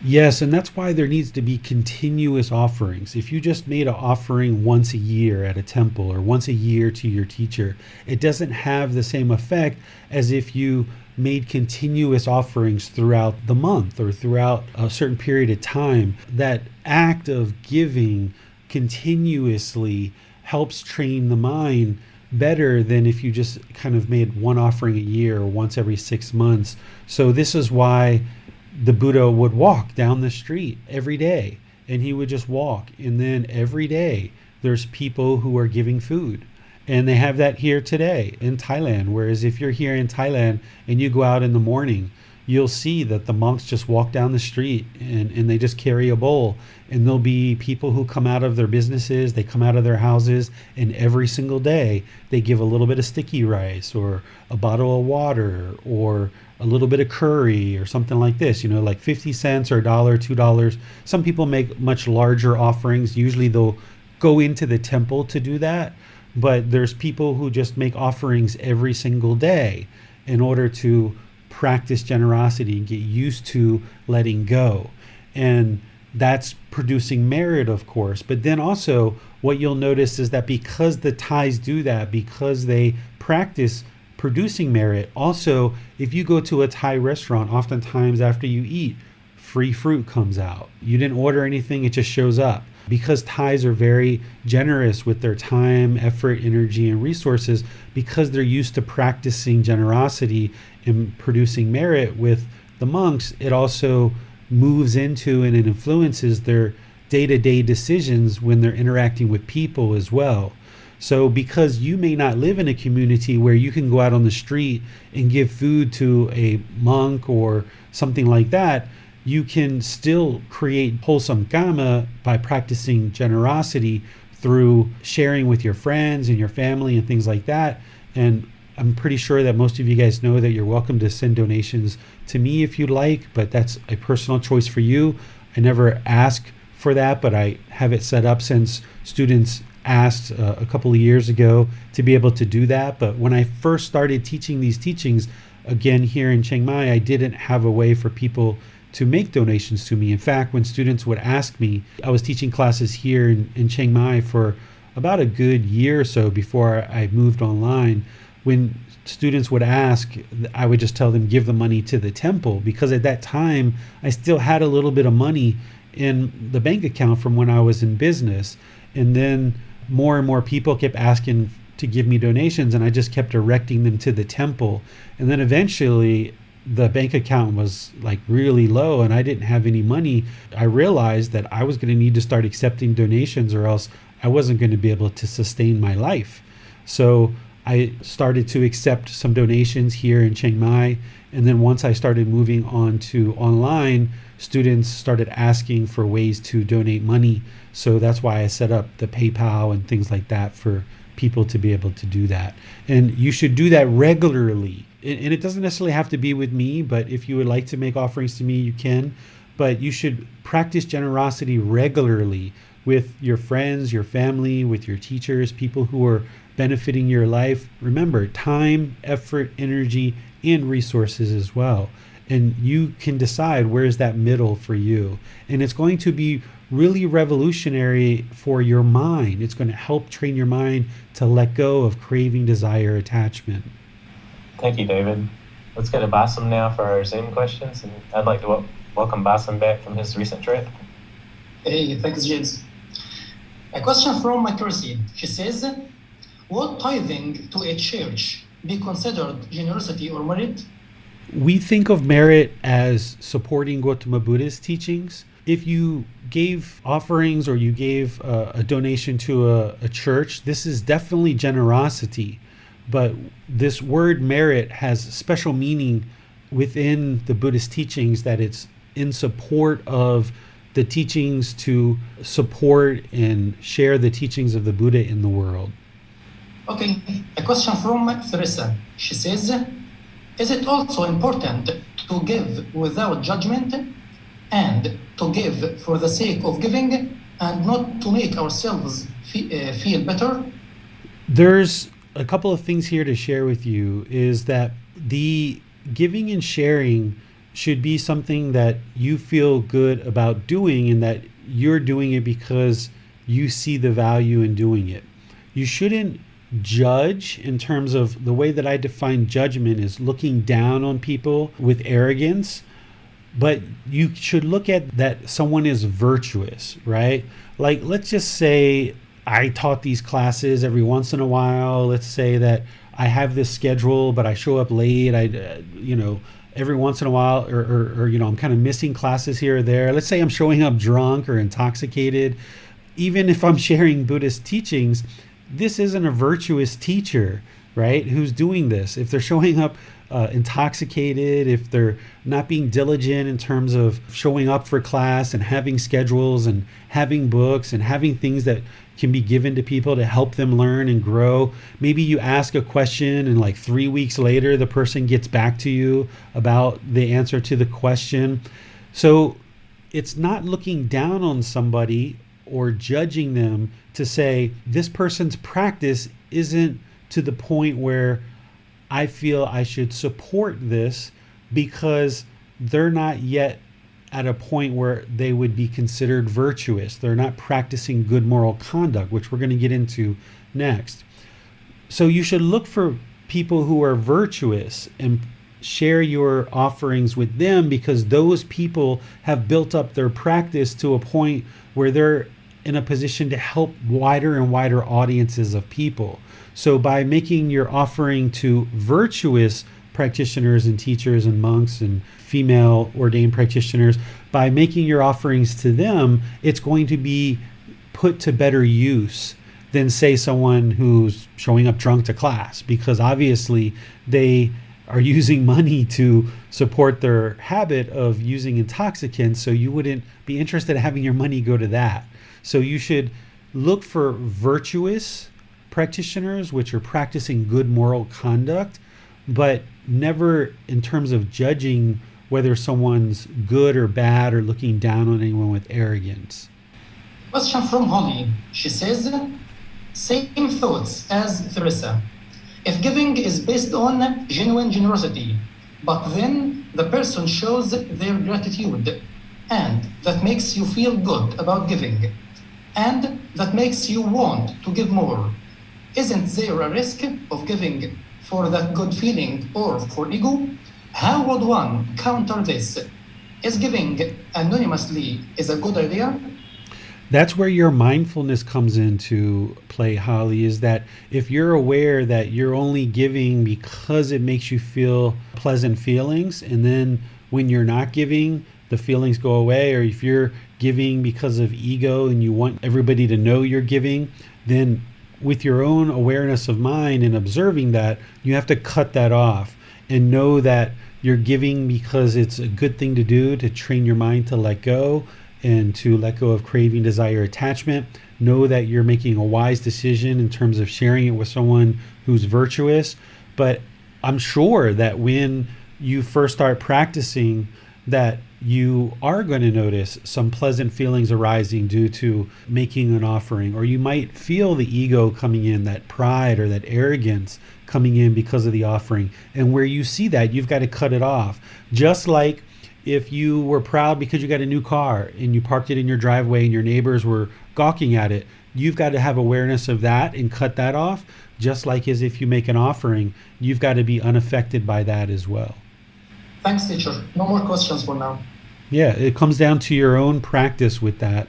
B: Yes, and that's why there needs to be continuous offerings. If you just made an offering once a year at a temple or once a year to your teacher, it doesn't have the same effect as if you made continuous offerings throughout the month or throughout a certain period of time. That act of giving continuously helps train the mind better than if you just kind of made one offering a year or once every 6 months. So this is why the Buddha would walk down the street every day, and he would just walk. And then every day there's people who are giving food. And they have that here today in Thailand. Whereas if you're here in Thailand and you go out in the morning, you'll see that the monks just walk down the street and they just carry a bowl. And there'll be people who come out of their businesses, they come out of their houses, and every single day they give a little bit of sticky rice or a bottle of water or a little bit of curry or something like this, like 50 cents or $1, $2. Some people make much larger offerings. Usually they'll go into the temple to do that. But there's people who just make offerings every single day in order to practice generosity and get used to letting go. And that's producing merit, of course. But then also what you'll notice is that because the Thais do that, because they practice producing merit, also if you go to a Thai restaurant, oftentimes after you eat, free fruit comes out. You didn't order anything, it just shows up. Because Thais are very generous with their time, effort, energy, and resources, because they're used to practicing generosity and producing merit with the monks, it also moves into and it influences their day-to-day decisions when they're interacting with people as well. So because you may not live in a community where you can go out on the street and give food to a monk or something like that, you can still create wholesome Kamma by practicing generosity through sharing with your friends and your family and things like that. And I'm pretty sure that most of you guys know that you're welcome to send donations to me if you'd like, but that's a personal choice for you. I never ask for that, but I have it set up since students asked a couple of years ago to be able to do that. But when I first started teaching these teachings, again here in Chiang Mai, I didn't have a way for people to make donations to me. In fact, when students would ask me, I was teaching classes here in Chiang Mai for about a good year or so before I moved online. When students would ask, I would just tell them, give the money to the temple, because at that time I still had a little bit of money in the bank account from when I was in business. And then more and more people kept asking to give me donations, and I just kept directing them to the temple. And then eventually the bank account was like really low and I didn't have any money. I realized that I was going to need to start accepting donations, or else I wasn't going to be able to sustain my life. So I started to accept some donations here in Chiang Mai. And then once I started moving on to online, students started asking for ways to donate money. So that's why I set up the PayPal and things like that for people to be able to do that. And you should do that regularly. And it doesn't necessarily have to be with me, but if you would like to make offerings to me, you can. But you should practice generosity regularly with your friends, your family, with your teachers, people who are benefiting your life. Remember, time, effort, energy, and resources as well. And you can decide where's that middle for you. And it's going to be really revolutionary for your mind. It's going to help train your mind to let go of craving, desire, attachment.
C: Thank you, David. Let's go to Bassam now for our Zoom questions. And I'd like to welcome Bassam back from his recent trip.
E: Hey, thanks, James. A question from Matursi. She says, would tithing to a church be considered generosity or merit?
B: We think of merit as supporting Gotama Buddha's teachings. If you gave offerings or you gave a donation to a church, this is definitely generosity. But this word merit has special meaning within the Buddhist teachings, that it's in support of the teachings to support and share the teachings of the Buddha in the world.
E: Okay, a question from Theresa. She says, is it also important to give without judgment and to give for the sake of giving and not to make ourselves feel better?
B: There's a couple of things here to share with you. Is that the giving and sharing should be something that you feel good about doing and that you're doing it because you see the value in doing it. You shouldn't judge. In terms of the way that I define judgment is looking down on people with arrogance, but you should look at that someone is virtuous, right? Like, let's just say I taught these classes every once in a while. Let's say that I have this schedule, but I show up late. Every once in a while, or I'm kind of missing classes here or there. Let's say I'm showing up drunk or intoxicated. Even if I'm sharing Buddhist teachings, this isn't a virtuous teacher, right? Who's doing this? If they're showing up intoxicated, if they're not being diligent in terms of showing up for class and having schedules and having books and having things that can be given to people to help them learn and grow. Maybe you ask a question and like 3 weeks later, the person gets back to you about the answer to the question. So it's not looking down on somebody or judging them to say this person's practice isn't to the point where I feel I should support this because they're not yet at a point where they would be considered virtuous. They're not practicing good moral conduct, which we're going to get into next. So you should look for people who are virtuous and share your offerings with them, because those people have built up their practice to a point where they're in a position to help wider and wider audiences of people. So by making your offering to virtuous practitioners and teachers and monks and female ordained practitioners, by making your offerings to them, it's going to be put to better use than, say, someone who's showing up drunk to class, because obviously they are using money to support their habit of using intoxicants, so you wouldn't be interested in having your money go to that. So you should look for virtuous practitioners, which are practicing good moral conduct, but never in terms of judging whether someone's good or bad or looking down on anyone with arrogance.
E: Question from Holly. She says, same thoughts as Theresa. If giving is based on genuine generosity, but then the person shows their gratitude, and that makes you feel good about giving, and that makes you want to give more, isn't there a risk of giving for that good feeling or for ego? How would one counter this? Is giving anonymously is a good idea?
B: That's where your mindfulness comes into play, Holly, is that if you're aware that you're only giving because it makes you feel pleasant feelings, and then when you're not giving, the feelings go away, or if you're giving because of ego and you want everybody to know you're giving, then with your own awareness of mind and observing that, you have to cut that off and know that you're giving because it's a good thing to do to train your mind to let go and to let go of craving, desire, attachment. Know that you're making a wise decision in terms of sharing it with someone who's virtuous. But I'm sure that when you first start practicing, that you are going to notice some pleasant feelings arising due to making an offering, or you might feel the ego coming in, that pride or that arrogance coming in because of the offering. And where you see that, you've got to cut it off. Just like if you were proud because you got a new car and you parked it in your driveway and your neighbors were gawking at it, you've got to have awareness of that and cut that off. Just like as if you make an offering, you've got to be unaffected by that as well.
E: Thanks, teacher. No more questions for now.
B: Yeah, it comes down to your own practice with that.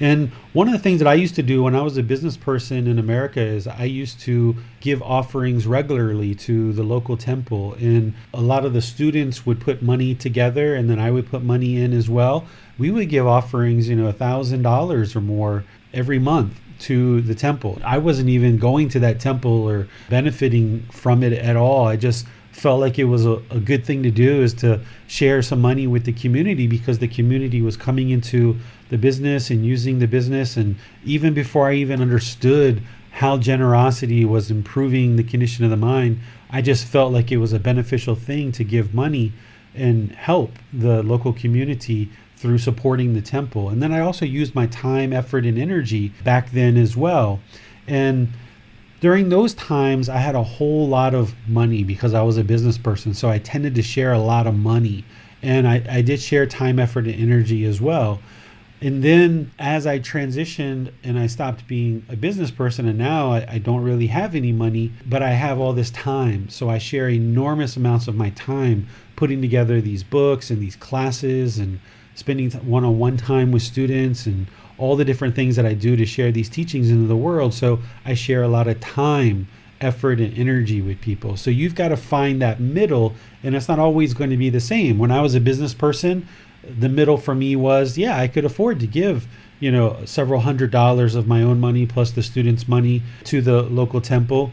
B: And one of the things that I used to do when I was a business person in America is I used to give offerings regularly to the local temple. And a lot of the students would put money together, and then I would put money in as well. We would give offerings, $1,000 or more every month to the temple. I wasn't even going to that temple or benefiting from it at all. I just felt like it was a good thing to do, is to share some money with the community, because the community was coming into the business and using the business. And even before I even understood how generosity was improving the condition of the mind, I just felt like it was a beneficial thing to give money and help the local community through supporting the temple. And then I also used my time, effort, and energy back then as well. And during those times, I had a whole lot of money because I was a business person. So I tended to share a lot of money. And I did share time, effort, and energy as well. And then as I transitioned and I stopped being a business person, and now I don't really have any money, but I have all this time. So I share enormous amounts of my time putting together these books and these classes and spending one-on-one time with students and all the different things that I do to share these teachings into the world. So I share a lot of time, effort, and energy with people. So you've got to find that middle, and it's not always going to be the same. When I was a business person, the middle for me was, I could afford to give, several $100s of my own money plus the students' money to the local temple.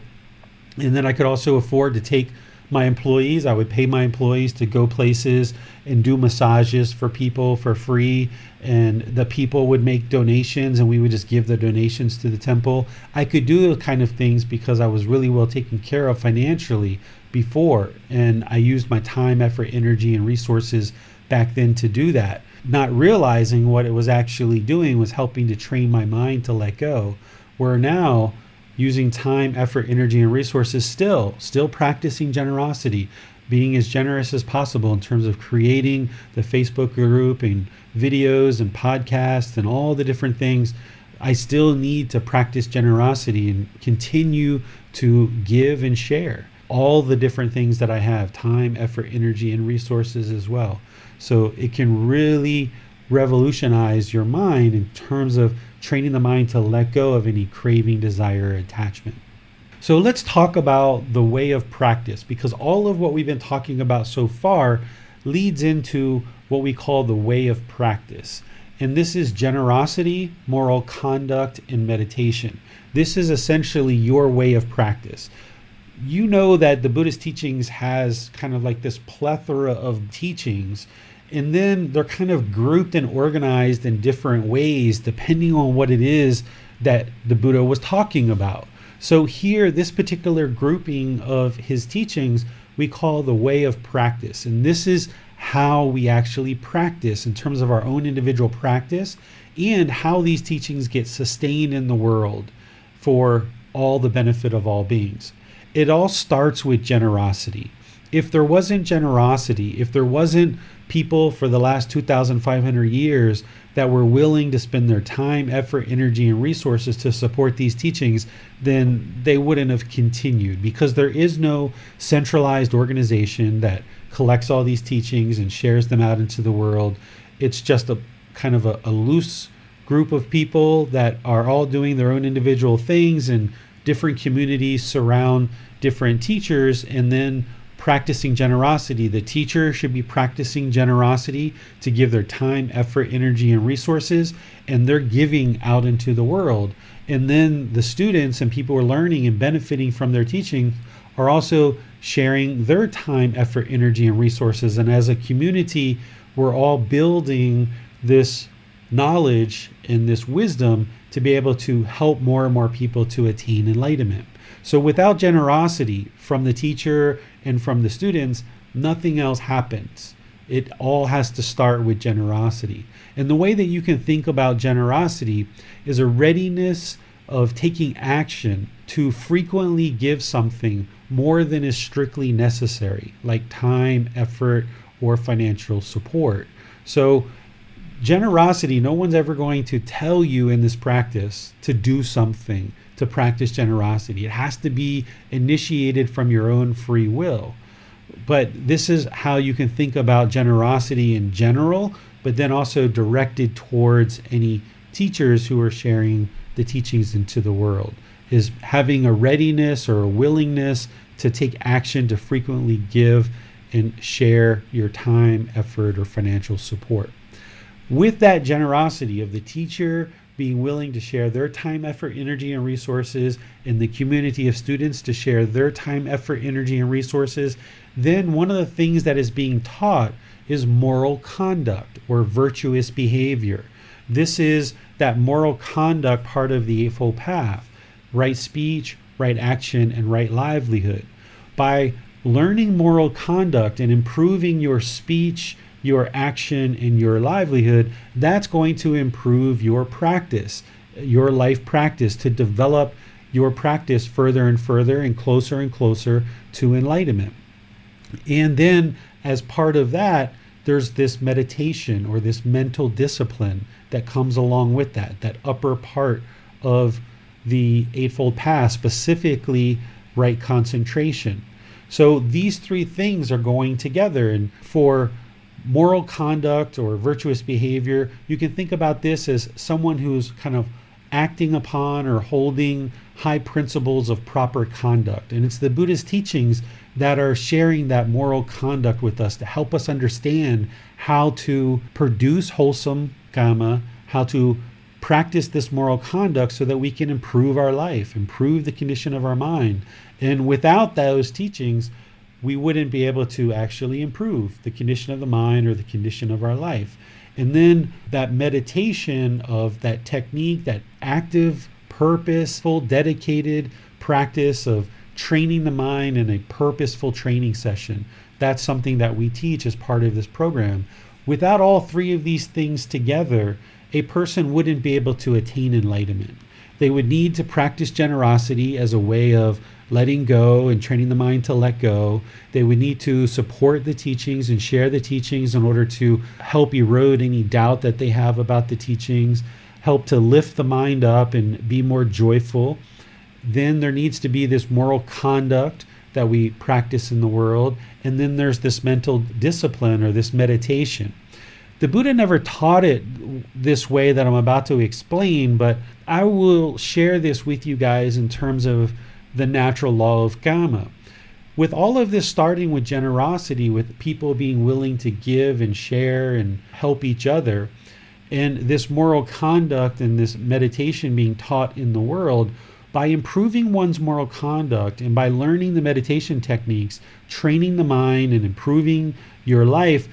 B: And then I could also afford to take my employees. I would pay my employees to go places and do massages for people for free. And the people would make donations and we would just give the donations to the temple. I could do those kind of things because I was really well taken care of financially before. And I used my time, effort, energy, and resources back then to do that, not realizing what it was actually doing was helping to train my mind to let go. Where now, using time, effort, energy, and resources, still practicing generosity, being as generous as possible in terms of creating the Facebook group and videos and podcasts and all the different things. I still need to practice generosity and continue to give and share all the different things that I have, time, effort, energy, and resources as well. So it can really revolutionize your mind in terms of training the mind to let go of any craving, desire, or attachment. So let's talk about the way of practice, because all of what we've been talking about so far leads into what we call the way of practice. And this is generosity, moral conduct, and meditation. This is essentially your way of practice. You know that the Buddhist teachings has kind of like this plethora of teachings, and then they're kind of grouped and organized in different ways depending on what it is that the Buddha was talking about. So here, this particular grouping of his teachings, we call the way of practice. And this is how we actually practice in terms of our own individual practice and how these teachings get sustained in the world for all the benefit of all beings. It all starts with generosity. If there wasn't generosity, if there wasn't people for the last 2,500 years that were willing to spend their time, effort, energy, and resources to support these teachings, then they wouldn't have continued, because there is no centralized organization that collects all these teachings and shares them out into the world. It's just a kind of a loose group of people that are all doing their own individual things, and different communities surround different teachers and then practicing generosity. The teacher should be practicing generosity to give their time, effort, energy, and resources, and they're giving out into the world. And then the students and people who are learning and benefiting from their teaching are also sharing their time, effort, energy, and resources. And as a community, we're all building this knowledge and this wisdom to be able to help more and more people to attain enlightenment. So without generosity from the teacher and from the students, nothing else happens. It all has to start with generosity. And the way that you can think about generosity is a readiness of taking action to frequently give something more than is strictly necessary, like time, effort, or financial support. So generosity, no one's ever going to tell you in this practice to do something to practice generosity. It has to be initiated from your own free will. But this is how you can think about generosity in general, but then also directed towards any teachers who are sharing the teachings into the world, is having a readiness or a willingness to take action to frequently give and share your time, effort, or financial support. With that generosity of the teacher being willing to share their time, effort, energy, and resources, and the community of students to share their time, effort, energy, and resources, then one of the things that is being taught is moral conduct or virtuous behavior. This is that moral conduct part of the Eightfold Path: right speech, right action, and right livelihood. By learning moral conduct and improving your speech, your action, and your livelihood, that's going to improve your practice, your life practice, to develop your practice further and further and closer to enlightenment. And then as part of that, there's this meditation or this mental discipline that comes along with that upper part of the Eightfold Path, specifically right concentration. So these three things are going together. And for moral conduct or virtuous behavior, you can think about this as someone who's kind of acting upon or holding high principles of proper conduct. And it's the Buddha's teachings that are sharing that moral conduct with us to help us understand how to produce wholesome Kamma, how to practice this moral conduct so that we can improve our life, improve the condition of our mind. And without those teachings, we wouldn't be able to actually improve the condition of the mind or the condition of our life. And then that meditation of that technique, that active, purposeful, dedicated practice of training the mind in a purposeful training session, that's something that we teach as part of this program. Without all three of these things together, a person wouldn't be able to attain enlightenment. They would need to practice generosity as a way of letting go and training the mind to let go. They would need to support the teachings and share the teachings in order to help erode any doubt that they have about the teachings, help to lift the mind up and be more joyful. Then there needs to be this moral conduct that we practice in the world. And then there's this mental discipline or this meditation. The Buddha never taught it this way that I'm about to explain, but I will share this with you guys in terms of the natural law of Kamma. With all of this starting with generosity, with people being willing to give and share and help each other, and this moral conduct and this meditation being taught in the world, by improving one's moral conduct and by learning the meditation techniques, training the mind and improving your life,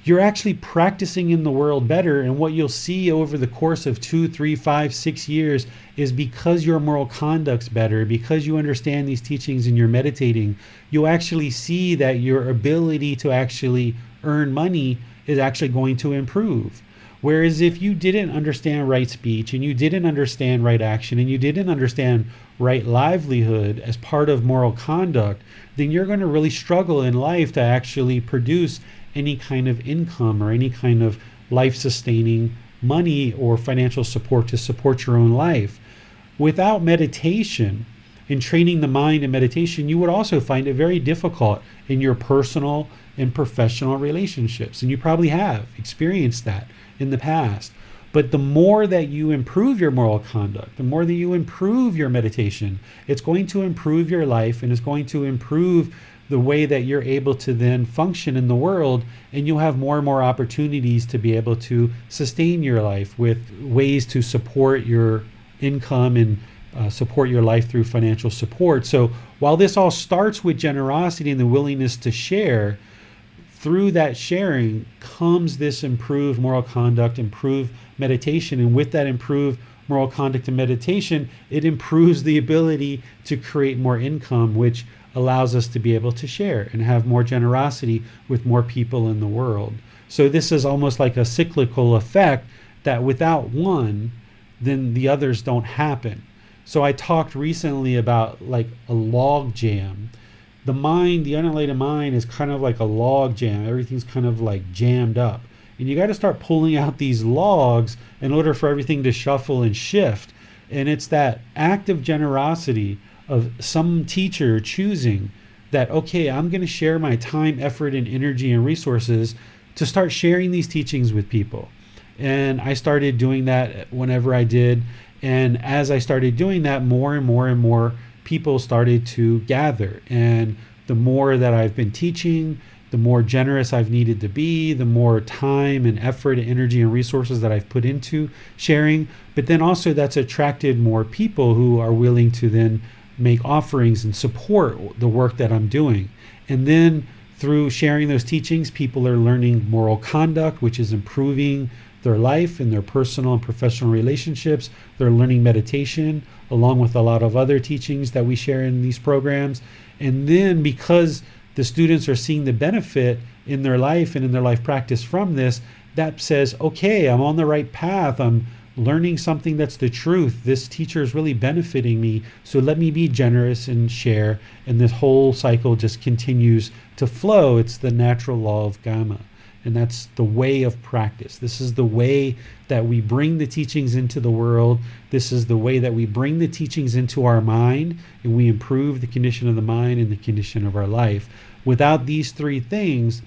B: you're actually practicing in the world better. And what you'll see over the course of 2, 3, 5, 6 years is because your moral conduct's better, because you understand these teachings and you're meditating, you'll actually see that your ability to actually earn money is actually going to improve. Whereas if you didn't understand right speech and you didn't understand right action and you didn't understand right livelihood as part of moral conduct, then you're going to really struggle in life to actually produce any kind of income or any kind of life-sustaining money or financial support to support your own life. Without meditation and training the mind in meditation, you would also find it very difficult in your personal and professional relationships. And you probably have experienced that in the past. But the more that you improve your moral conduct, the more that you improve your meditation, it's going to improve your life and it's going to improve the way that you're able to then function in the world, and you'll have more and more opportunities to be able to sustain your life with ways to support your income and support your life through financial support. So while this all starts with generosity and the willingness to share, through that sharing comes this improved moral conduct, improved meditation, and with that improved moral conduct and meditation, it improves the ability to create more income, which allows us to be able to share and have more generosity with more people in the world. So this is almost like a cyclical effect that without one, then the others don't happen. So I talked recently about like a log jam. The mind, the unenlightened mind, is kind of like a log jam. Everything's kind of like jammed up. And you got to start pulling out these logs in order for everything to shuffle and shift. And it's that act of generosity of some teacher choosing that, okay, I'm going to share my time, effort, and energy and resources to start sharing these teachings with people. And I started doing that whenever I did. And as I started doing that, more and more and more people started to gather. And the more that I've been teaching, the more generous I've needed to be, the more time and effort and energy and resources that I've put into sharing. But then also that's attracted more people who are willing to then make offerings and support the work that I'm doing. And then through sharing those teachings, people are learning moral conduct, which is improving their life and their personal and professional relationships. They're learning meditation along with a lot of other teachings that we share in these programs. And then because the students are seeing the benefit in their life and in their life practice from this, that says, okay, I'm on the right path. I'm learning something that's the truth. This teacher is really benefiting me. So let me be generous and share. And this whole cycle just continues to flow. It's the natural law of Kamma. And that's the way of practice. This is the way that we bring the teachings into the world. This is the way that we bring the teachings into our mind, and we improve the condition of the mind and the condition of our life. Without these three things,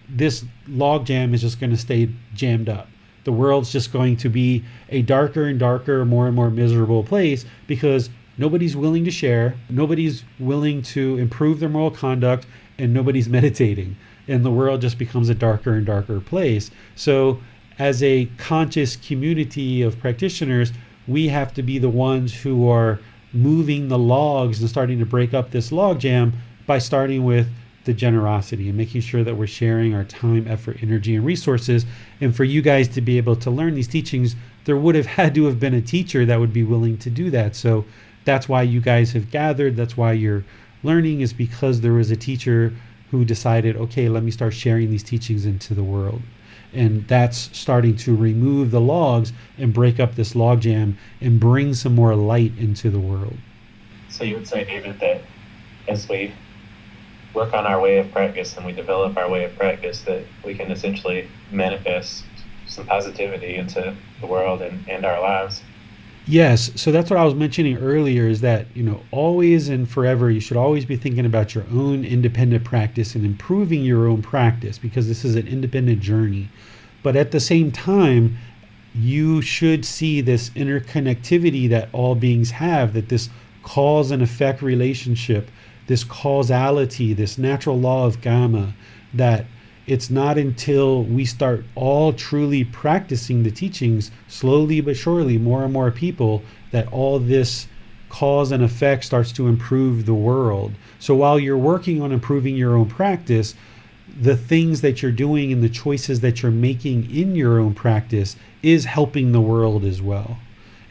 B: this log jam is just going to stay jammed up. The world's just going to be a darker and darker, more and more miserable place because nobody's willing to share, nobody's willing to improve their moral conduct, and nobody's meditating. And the world just becomes a darker and darker place. So as a conscious community of practitioners, we have to be the ones who are moving the logs and starting to break up this log jam by starting with the generosity and making sure that we're sharing our time, effort, energy, and resources. And for you guys to be able to learn these teachings, there would have had to have been a teacher that would be willing to do that. So that's why you guys have gathered. That's why you're learning, is because there was a teacher who decided, okay, let me start sharing these teachings into the world. And that's starting to remove the logs and break up this log jam and bring some more light into the world.
C: So you would say, David, that as we work on our way of practice and we develop our way of practice, that we can essentially manifest some positivity into the world and our lives.
B: Yes, so that's what I was mentioning earlier, is that, always and forever, you should always be thinking about your own independent practice and improving your own practice, because this is an independent journey. But at the same time, you should see this interconnectivity that all beings have, that this cause and effect relationship, this causality, this natural law of Kamma, that it's not until we start all truly practicing the teachings, slowly but surely, more and more people, that all this cause and effect starts to improve the world. So while you're working on improving your own practice, the things that you're doing and the choices that you're making in your own practice is helping the world as well.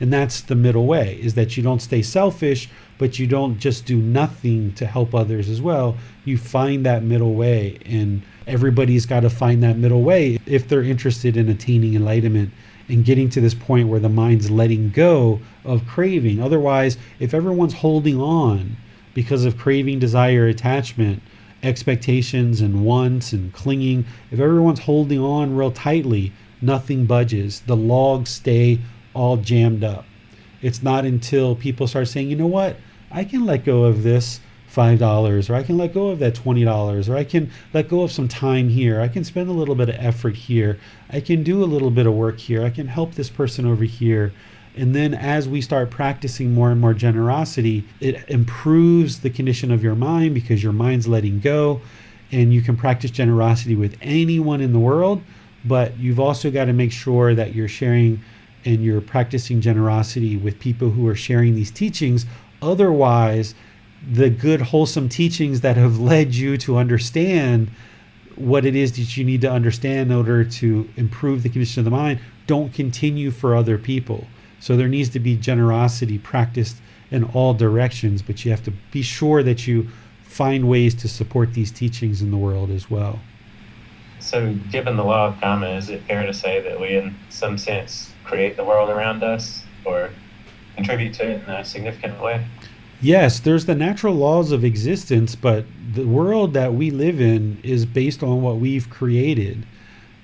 B: And that's the middle way, is that you don't stay selfish, but you don't just do nothing to help others as well. You find that middle way, and everybody's got to find that middle way if they're interested in attaining enlightenment and getting to this point where the mind's letting go of craving. Otherwise, if everyone's holding on because of craving, desire, attachment, expectations, and wants and clinging, if everyone's holding on real tightly, nothing budges. The logs stay all jammed up. It's not until people start saying, you know what, I can let go of this $5, or I can let go of that $20, or I can let go of some time here. I can spend a little bit of effort here. I can do a little bit of work here. I can help this person over here. And then as we start practicing more and more generosity, it improves the condition of your mind, because your mind's letting go, and you can practice generosity with anyone in the world. But you've also got to make sure that you're sharing and you're practicing generosity with people who are sharing these teachings. Otherwise, the good, wholesome teachings that have led you to understand what it is that you need to understand in order to improve the condition of the mind don't continue for other people. So there needs to be generosity practiced in all directions, but you have to be sure that you find ways to support these teachings in the world as well.
C: So given the law of Kamma, is it fair to say that we in some sense create the world around us or contribute to it in a significant way?
B: Yes, there's the natural laws of existence, but the world that we live in is based on what we've created.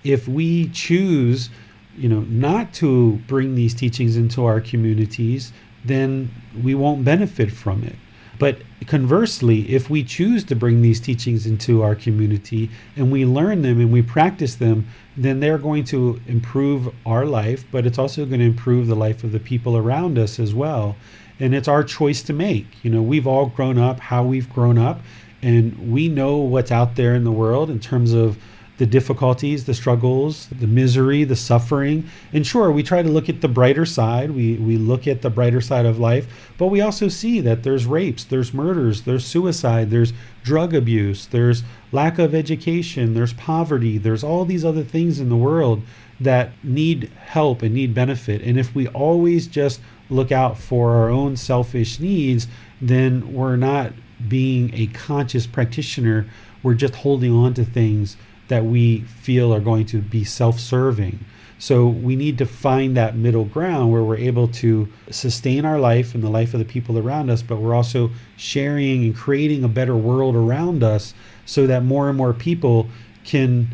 B: If we choose, not to bring these teachings into our communities, then we won't benefit from it. But conversely, if we choose to bring these teachings into our community and we learn them and we practice them, then they're going to improve our life, but it's also going to improve the life of the people around us as well. And it's our choice to make. We've all grown up how we've grown up, and we know what's out there in the world in terms of the difficulties, the struggles, the misery, the suffering. And sure, we try to look at the brighter side. We look at the brighter side of life, but we also see that there's rapes, there's murders, there's suicide, there's drug abuse, there's lack of education, there's poverty, there's all these other things in the world that need help and need benefit. And if we always just look out for our own selfish needs, then we're not being a conscious practitioner. We're just holding on to things that we feel are going to be self-serving. So we need to find that middle ground where we're able to sustain our life and the life of the people around us, but we're also sharing and creating a better world around us so that more and more people can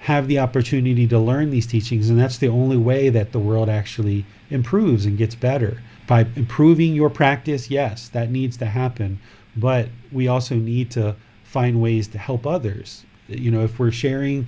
B: have the opportunity to learn these teachings. And that's the only way that the world actually improves and gets better. By improving your practice, yes, that needs to happen. But we also need to find ways to help others. If we're sharing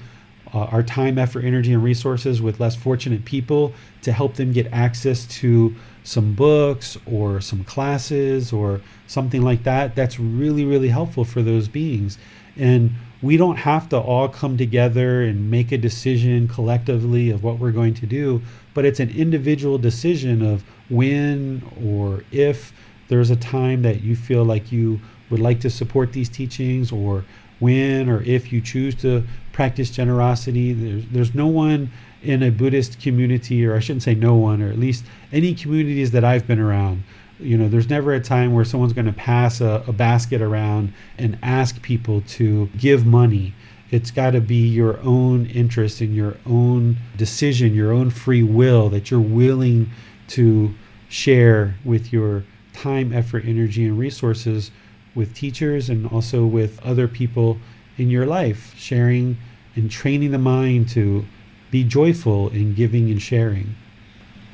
B: our time, effort, energy, and resources with less fortunate people to help them get access to some books or some classes or something like that, that's really, really helpful for those beings. And we don't have to all come together and make a decision collectively of what we're going to do, but it's an individual decision of when or if there's a time that you feel like you would like to support these teachings, or when or if you choose to practice generosity. There's no one in a Buddhist community, or I shouldn't say no one, or at least any communities that I've been around, there's never a time where someone's going to pass a basket around and ask people to give money. It's got to be your own interest and your own decision, your own free will that you're willing to share with your time, effort, energy, and resources with teachers and also with other people in your life, sharing and training the mind to be joyful in giving and sharing.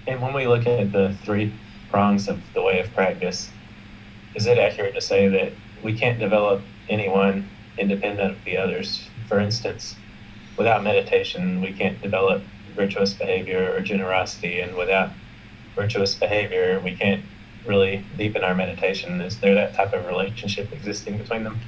C: And when we look at the three prongs of the way of practice, is it accurate to say that we can't develop anyone independent of the others? For instance, without meditation, we can't develop virtuous behavior or generosity, and without virtuous behavior, we can't really deepen our meditation. Is there that type of relationship existing between them?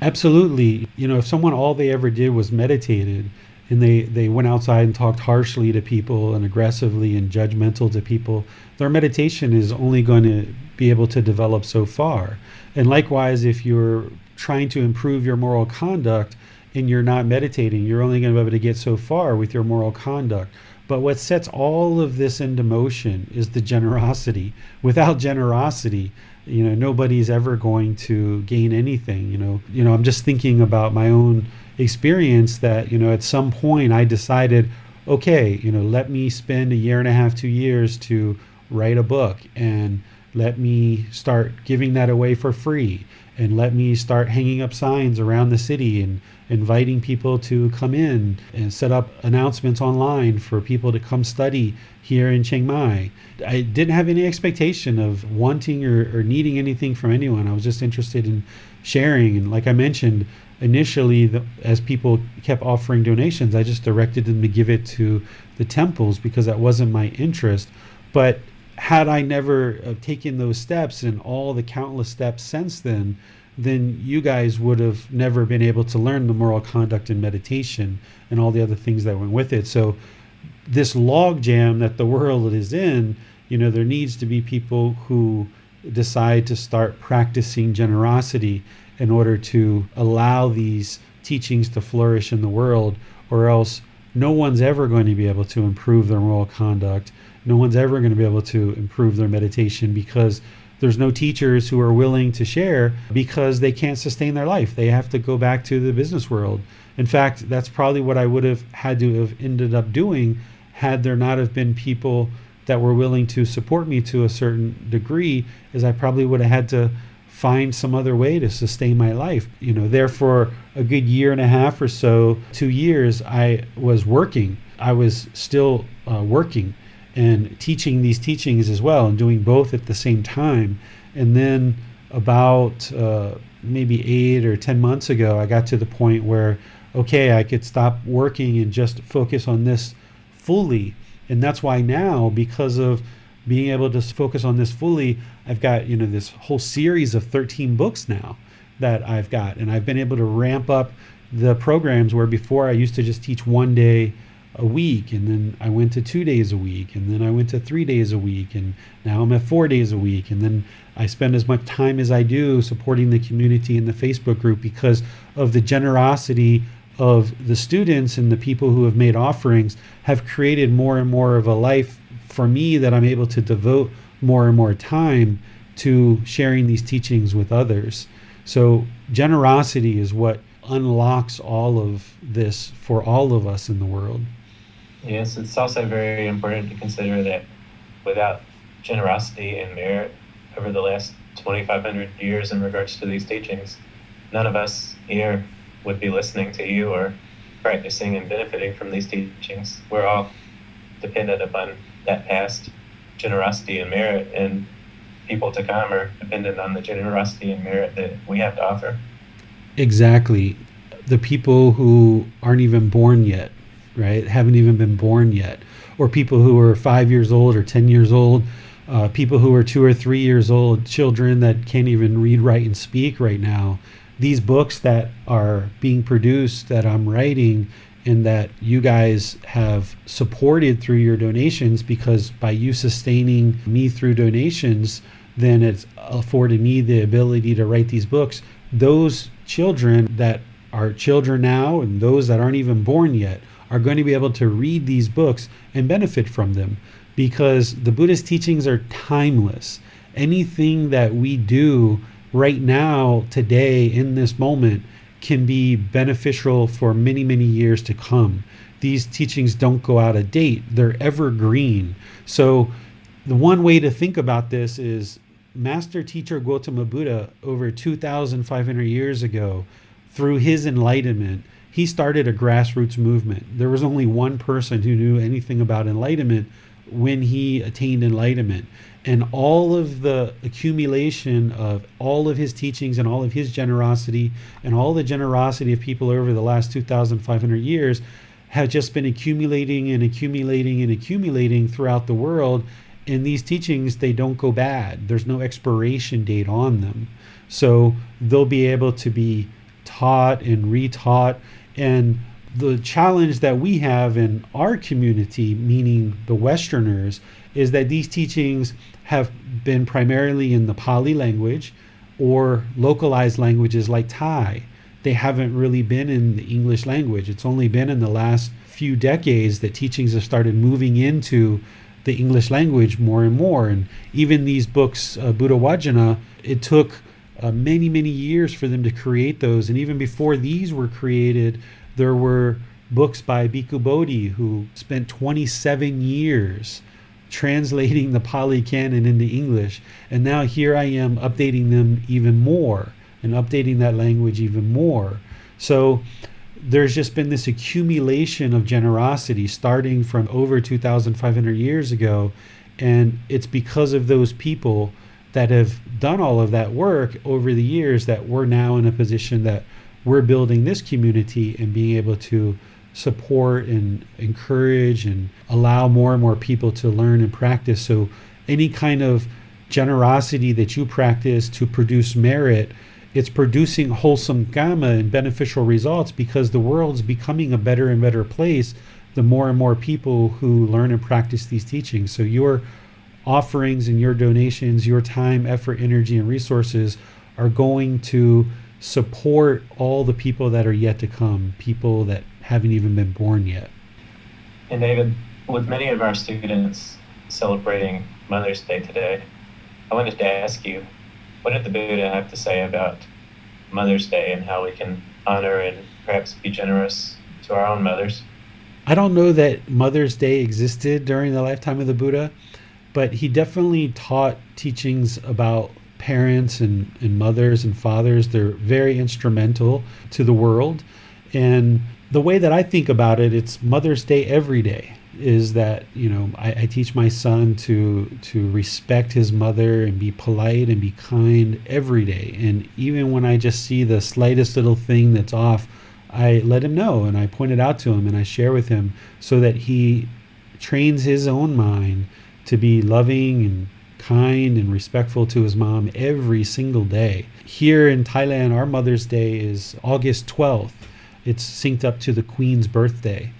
B: Absolutely. If someone, all they ever did was meditated, and they went outside and talked harshly to people and aggressively and judgmental to people, their meditation is only going to be able to develop so far. And likewise, if you're trying to improve your moral conduct and you're not meditating, you're only going to be able to get so far with your moral conduct. But what sets all of this into motion is the generosity. Without generosity, nobody's ever going to gain anything. I'm just thinking about my own experience that, at some point I decided, okay, let me spend a year and a half, 2 years to write a book, and let me start giving that away for free, and let me start hanging up signs around the city and inviting people to come in and set up announcements online for people to come study here in Chiang Mai. I didn't have any expectation of wanting or needing anything from anyone. I was just interested in sharing. And like I mentioned, initially, as people kept offering donations, I just directed them to give it to the temples because that wasn't my interest. But had I never taken those steps and all the countless steps since then you guys would have never been able to learn the moral conduct and meditation and all the other things that went with it. So this log jam that the world is in, there needs to be people who decide to start practicing generosity in order to allow these teachings to flourish in the world, or else no one's ever going to be able to improve their moral conduct. No one's ever going to be able to improve their meditation because there's no teachers who are willing to share because they can't sustain their life. They have to go back to the business world. In fact, that's probably what I would have had to have ended up doing had there not have been people that were willing to support me to a certain degree, is I probably would have had to find some other way to sustain my life. There for a good year and a half or so, 2 years, I was working. I was still working and teaching these teachings as well, and doing both at the same time. And then about maybe 8 or 10 months ago, I got to the point where, okay, I could stop working and just focus on this fully. And that's why now, because of being able to focus on this fully, I've got, this whole series of 13 books now that I've got. And I've been able to ramp up the programs where before I used to just teach 1 day a week, and then I went to 2 days a week, and then I went to 3 days a week, and now I'm at 4 days a week. And then I spend as much time as I do supporting the community in the Facebook group because of the generosity of the students and the people who have made offerings have created more and more of a life for me that I'm able to devote more and more time to sharing these teachings with others. So generosity is what unlocks all of this for all of us in the world.
C: Yes, it's also very important to consider that without generosity and merit over the last 2,500 years in regards to these teachings, none of us here would be listening to you or practicing and benefiting from these teachings. We're all dependent upon that past generosity and merit, and people to come are dependent on the generosity and merit that we have to offer.
B: Exactly. The people who aren't even born yet, right? Haven't even been born yet. Or people who are 5 years old or 10 years old, people who are 2 or 3 years old, children that can't even read, write, and speak right now. These books that are being produced, that I'm writing, and that you guys have supported through your donations, because by you sustaining me through donations, then it's afforded me the ability to write these books. Those children that are children now and those that aren't even born yet are going to be able to read these books and benefit from them, because the Buddhist teachings are timeless. Anything that we do right now, today, in this moment, can be beneficial for many, many years to come. These teachings don't go out of date. They're evergreen. So the one way to think about this is Master Teacher Gotama Buddha, over 2,500 years ago, through his enlightenment, he started a grassroots movement. There was only one person who knew anything about enlightenment when he attained enlightenment. And all of the accumulation of all of his teachings and all of his generosity and all the generosity of people over the last 2,500 years have just been accumulating and accumulating and accumulating throughout the world. And these teachings, they don't go bad. There's no expiration date on them. So they'll be able to be taught and retaught. And the challenge that we have in our community, meaning the Westerners, is that these teachings have been primarily in the Pali language or localized languages like Thai. They haven't really been in the English language. It's only been in the last few decades that teachings have started moving into the English language more and more. And even these books, Buddha Vajana, it took many, many years for them to create those. And even before these were created, there were books by Bhikkhu Bodhi, who spent 27 years translating the Pali Canon into English. And now here I am updating them even more and updating that language even more. So there's just been this accumulation of generosity starting from over 2,500 years ago. And it's because of those people that have done all of that work over the years that we're now in a position that we're building this community and being able to support and encourage and allow more and more people to learn and practice. So any kind of generosity that you practice to produce merit, it's producing wholesome Kamma and beneficial results, because the world's becoming a better and better place the more and more people who learn and practice these teachings. So your offerings and your donations, your time, effort, energy, and resources are going to support all the people that are yet to come, people that haven't even been born yet.
C: And David, with many of our students celebrating Mother's Day today, I wanted to ask you, what did the Buddha have to say about Mother's Day and how we can honor and perhaps be generous to our own mothers?
B: I don't know that Mother's Day existed during the lifetime of the Buddha, but he definitely taught teachings about parents and mothers and fathers. They're very instrumental to the world. And the way that I think about it, it's Mother's Day every day, is that, I teach my son to respect his mother and be polite and be kind every day. And even when I just see the slightest little thing that's off, I let him know and I point it out to him and I share with him, so that he trains his own mind to be loving and kind and respectful to his mom every single day. Here in Thailand, our Mother's Day is August 12th. It's synced up to the Queen's birthday.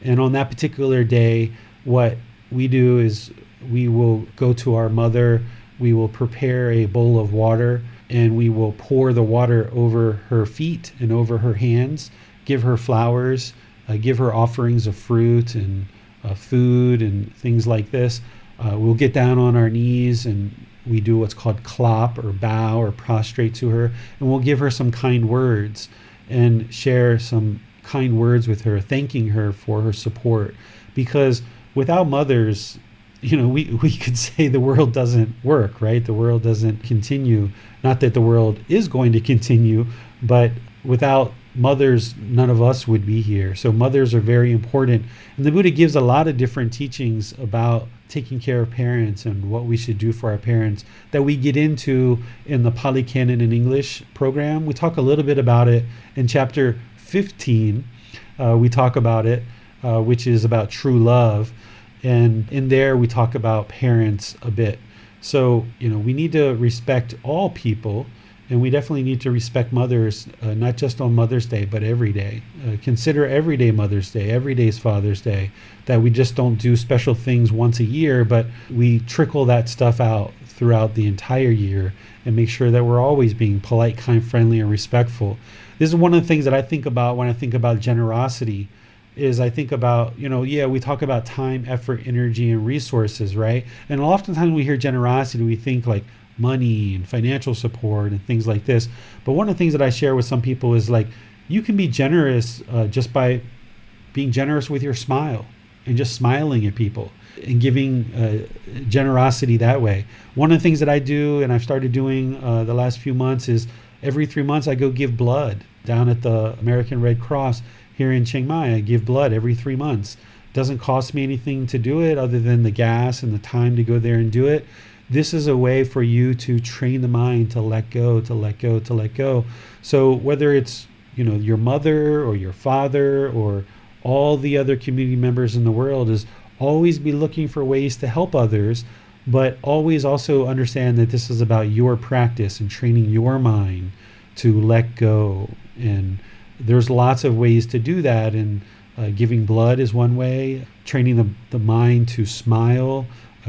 B: And on that particular day, what we do is we will go to our mother, we will prepare a bowl of water, and we will pour the water over her feet and over her hands, give her flowers, give her offerings of fruit and food and things like this. We'll get down on our knees and we do what's called klop, or bow, or prostrate to her, and we'll give her some kind words and share some kind words with her, thanking her for her support. Because without mothers, we could say the world doesn't work, right? The world doesn't continue. Not that the world is going to continue, but without mothers, none of us would be here. So mothers are very important. And the Buddha gives a lot of different teachings about taking care of parents and what we should do for our parents that we get into in the Pali Canon in English program. We talk a little bit about it in chapter 15. We talk about it, which is about true love. And in there, we talk about parents a bit. So, we need to respect all people. And we definitely need to respect mothers, not just on Mother's Day, but every day. Consider every day Mother's Day, every day is Father's Day, that we just don't do special things once a year, but we trickle that stuff out throughout the entire year and make sure that we're always being polite, kind, friendly, and respectful. This is one of the things that I think about when I think about generosity, is I think about, we talk about time, effort, energy, and resources, right? And oftentimes when we hear generosity, we think like money and financial support and things like this. But one of the things that I share with some people is like, you can be generous just by being generous with your smile and just smiling at people and giving generosity that way. One of the things that I do, and I've started doing the last few months, is every 3 months I go give blood down at the American Red Cross here in Chiang Mai. I give blood every 3 months. It doesn't cost me anything to do it other than the gas and the time to go there and do it. This is a way for you to train the mind to let go, to let go, to let go. So whether it's, your mother or your father or all the other community members in the world, is always be looking for ways to help others, but always also understand that this is about your practice and training your mind to let go. And there's lots of ways to do that. And giving blood is one way, training the mind to smile,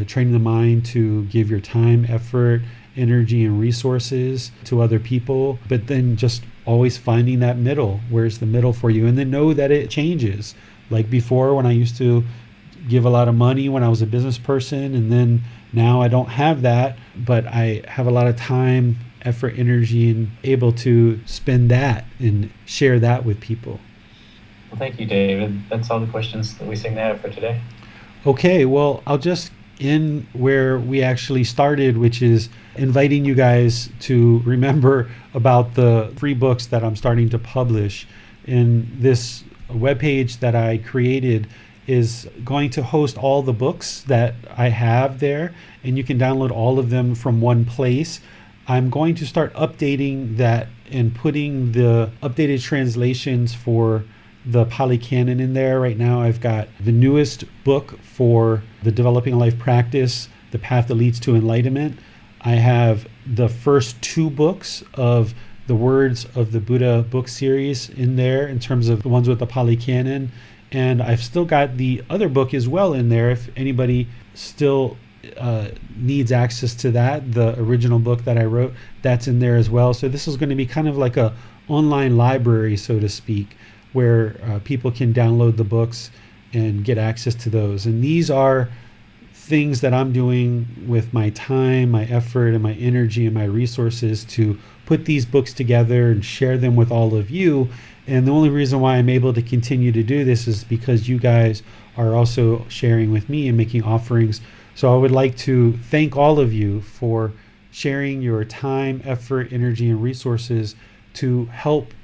B: training the mind to give your time, effort, energy, and resources to other people, but then just always finding that middle. Where's the middle for you? And then know that it changes. Like before, when I used to give a lot of money when I was a business person, and then now I don't have that, but I have a lot of time, effort, energy, and able to spend that and share that with people.
C: Well, thank you, David. That's all the questions that we seem to have for today.
B: Okay, well, I'll just end where we actually started, which is inviting you guys to remember about the free books that I'm starting to publish. And this webpage that I created is going to host all the books that I have there, and you can download all of them from one place. I'm going to start updating that and putting the updated translations for the Pali Canon in there. Right now I've got the newest book for the Developing a Life Practice, The Path That Leads to Enlightenment. I have the first 2 books of the Words of the Buddha book series in there in terms of the ones with the Pali Canon. And I've still got the other book as well in there if anybody still needs access to that. The original book that I wrote, that's in there as well. So this is going to be kind of like a online library, so to speak, where people can download the books and get access to those. And these are things that I'm doing with my time, my effort, and my energy and my resources to put these books together and share them with all of you. And the only reason why I'm able to continue to do this is because you guys are also sharing with me and making offerings. So I would like to thank all of you for sharing your time, effort, energy, and resources to help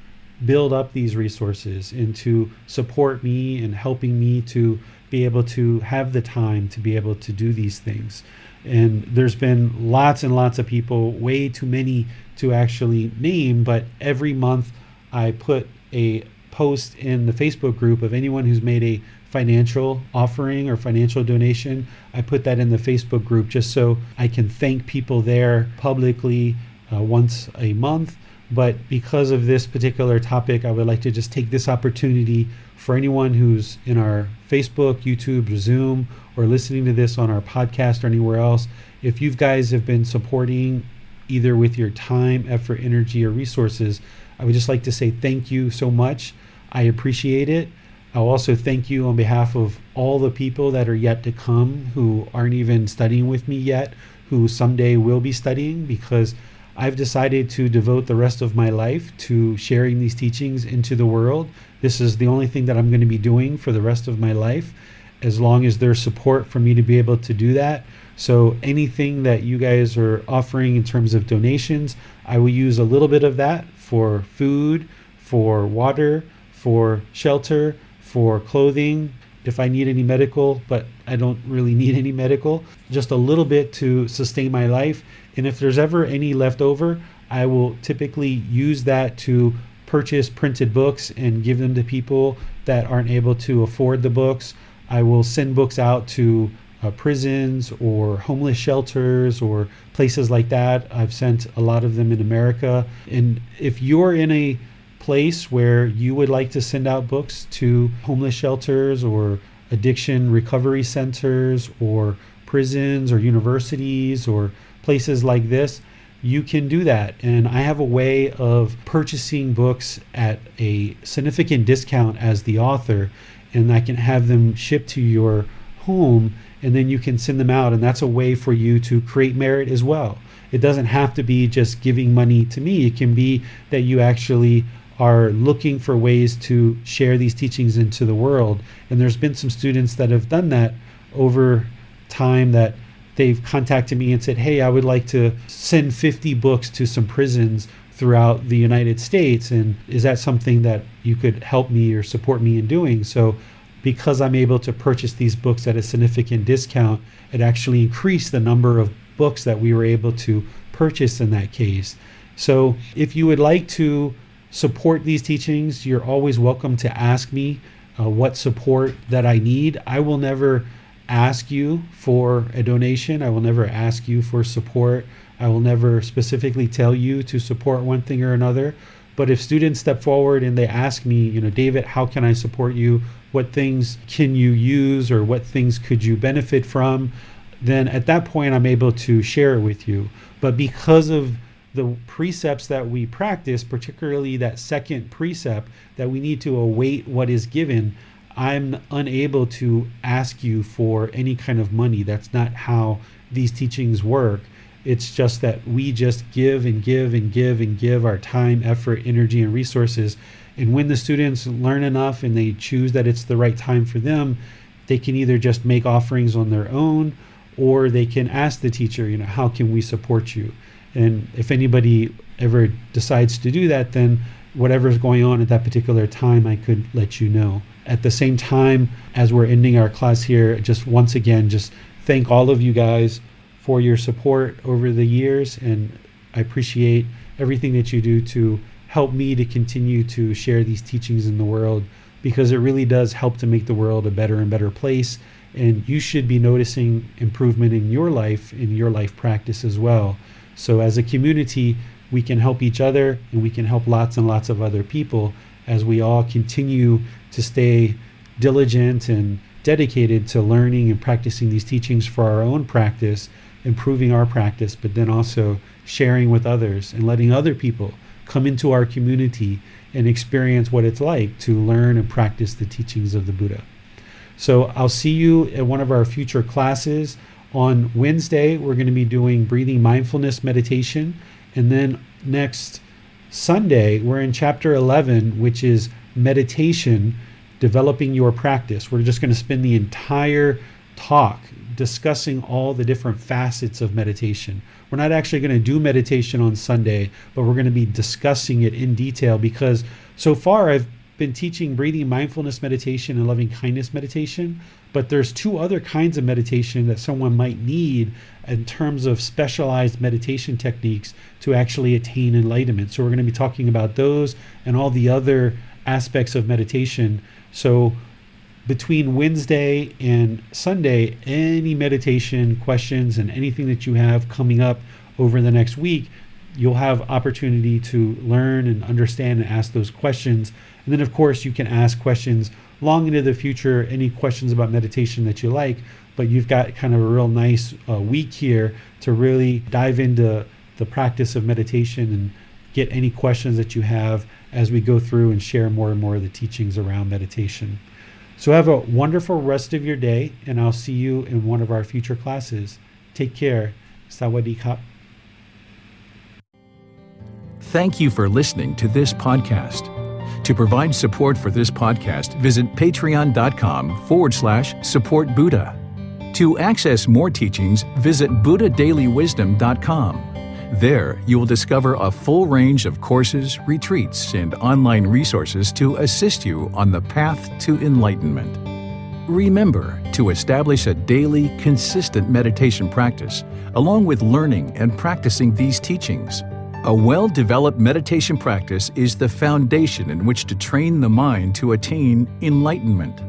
B: build up these resources and to support me and helping me to be able to have the time to be able to do these things. And there's been lots and lots of people, way too many to actually name, but every month I put a post in the Facebook group of anyone who's made a financial offering or financial donation. I put that in the Facebook group just so I can thank people there publicly once a month. But because of this particular topic, I would like to just take this opportunity for anyone who's in our Facebook, YouTube, Zoom, or listening to this on our podcast or anywhere else. If you guys have been supporting either with your time, effort, energy, or resources, I would just like to say thank you so much. I appreciate it. I'll also thank you on behalf of all the people that are yet to come who aren't even studying with me yet, who someday will be studying, because I've decided to devote the rest of my life to sharing these teachings into the world. This is the only thing that I'm going to be doing for the rest of my life, as long as there's support for me to be able to do that. So anything that you guys are offering in terms of donations, I will use a little bit of that for food, for water, for shelter, for clothing, if I need any medical, but I don't really need any medical, just a little bit to sustain my life. And if there's ever any left over, I will typically use that to purchase printed books and give them to people that aren't able to afford the books. I will send books out to prisons or homeless shelters or places like that. I've sent a lot of them in America. And if you're in a place where you would like to send out books to homeless shelters or addiction recovery centers or prisons or universities or places like this, you can do that. And I have a way of purchasing books at a significant discount as the author, and I can have them shipped to your home, and then you can send them out. And that's a way for you to create merit as well. It doesn't have to be just giving money to me. It can be that you actually are looking for ways to share these teachings into the world. And there's been some students that have done that over time, that they've contacted me and said, hey, I would like to send 50 books to some prisons throughout the United States. And is that something that you could help me or support me in doing? So because I'm able to purchase these books at a significant discount, it actually increased the number of books that we were able to purchase in that case. So if you would like to support these teachings, you're always welcome to ask me what support that I need. I will never ask you for a donation. I will never ask you for support. I will never specifically tell you to support one thing or another. But if students step forward and they ask me, David, how can I support you? What things can you use, or what things could you benefit from? Then at that point, I'm able to share it with you. But because of the precepts that we practice, particularly that second precept, that we need to await what is given, I'm unable to ask you for any kind of money. That's not how these teachings work. It's just that we just give and give and give and give our time, effort, energy, and resources. And when the students learn enough and they choose that it's the right time for them, they can either just make offerings on their own, or they can ask the teacher, how can we support you? And if anybody ever decides to do that, then whatever's going on at that particular time, I could let you know. At the same time, as we're ending our class here, just once again, just thank all of you guys for your support over the years. And I appreciate everything that you do to help me to continue to share these teachings in the world, because it really does help to make the world a better and better place. And you should be noticing improvement in your life practice as well. So as a community, we can help each other, and we can help lots and lots of other people as we all continue to stay diligent and dedicated to learning and practicing these teachings for our own practice, improving our practice, but then also sharing with others and letting other people come into our community and experience what it's like to learn and practice the teachings of the Buddha. So I'll see you at one of our future classes. On Wednesday, we're going to be doing breathing mindfulness meditation. And then next Sunday, we're in chapter 11, which is meditation, developing your practice. We're just going to spend the entire talk discussing all the different facets of meditation. We're not actually going to do meditation on Sunday, but we're going to be discussing it in detail, because so far I've been teaching breathing mindfulness meditation and loving kindness meditation, but there's two other kinds of meditation that someone might need in terms of specialized meditation techniques to actually attain enlightenment. So we're going to be talking about those and all the other aspects of meditation. So between Wednesday and Sunday, any meditation questions and anything that you have coming up over the next week, you'll have opportunity to learn and understand and ask those questions. And then, of course, you can ask questions long into the future, any questions about meditation that you like, but you've got kind of a real nice week here to really dive into the practice of meditation and get any questions that you have as we go through and share more and more of the teachings around meditation. So have a wonderful rest of your day, and I'll see you in one of our future classes. Take care. Sawadee ka.
A: Thank you for listening to this podcast. To provide support for this podcast, visit patreon.com/support Buddha. To access more teachings, visit buddhadailywisdom.com. There, you will discover a full range of courses, retreats, and online resources to assist you on the path to enlightenment. Remember to establish a daily, consistent meditation practice, along with learning and practicing these teachings. A well-developed meditation practice is the foundation in which to train the mind to attain enlightenment.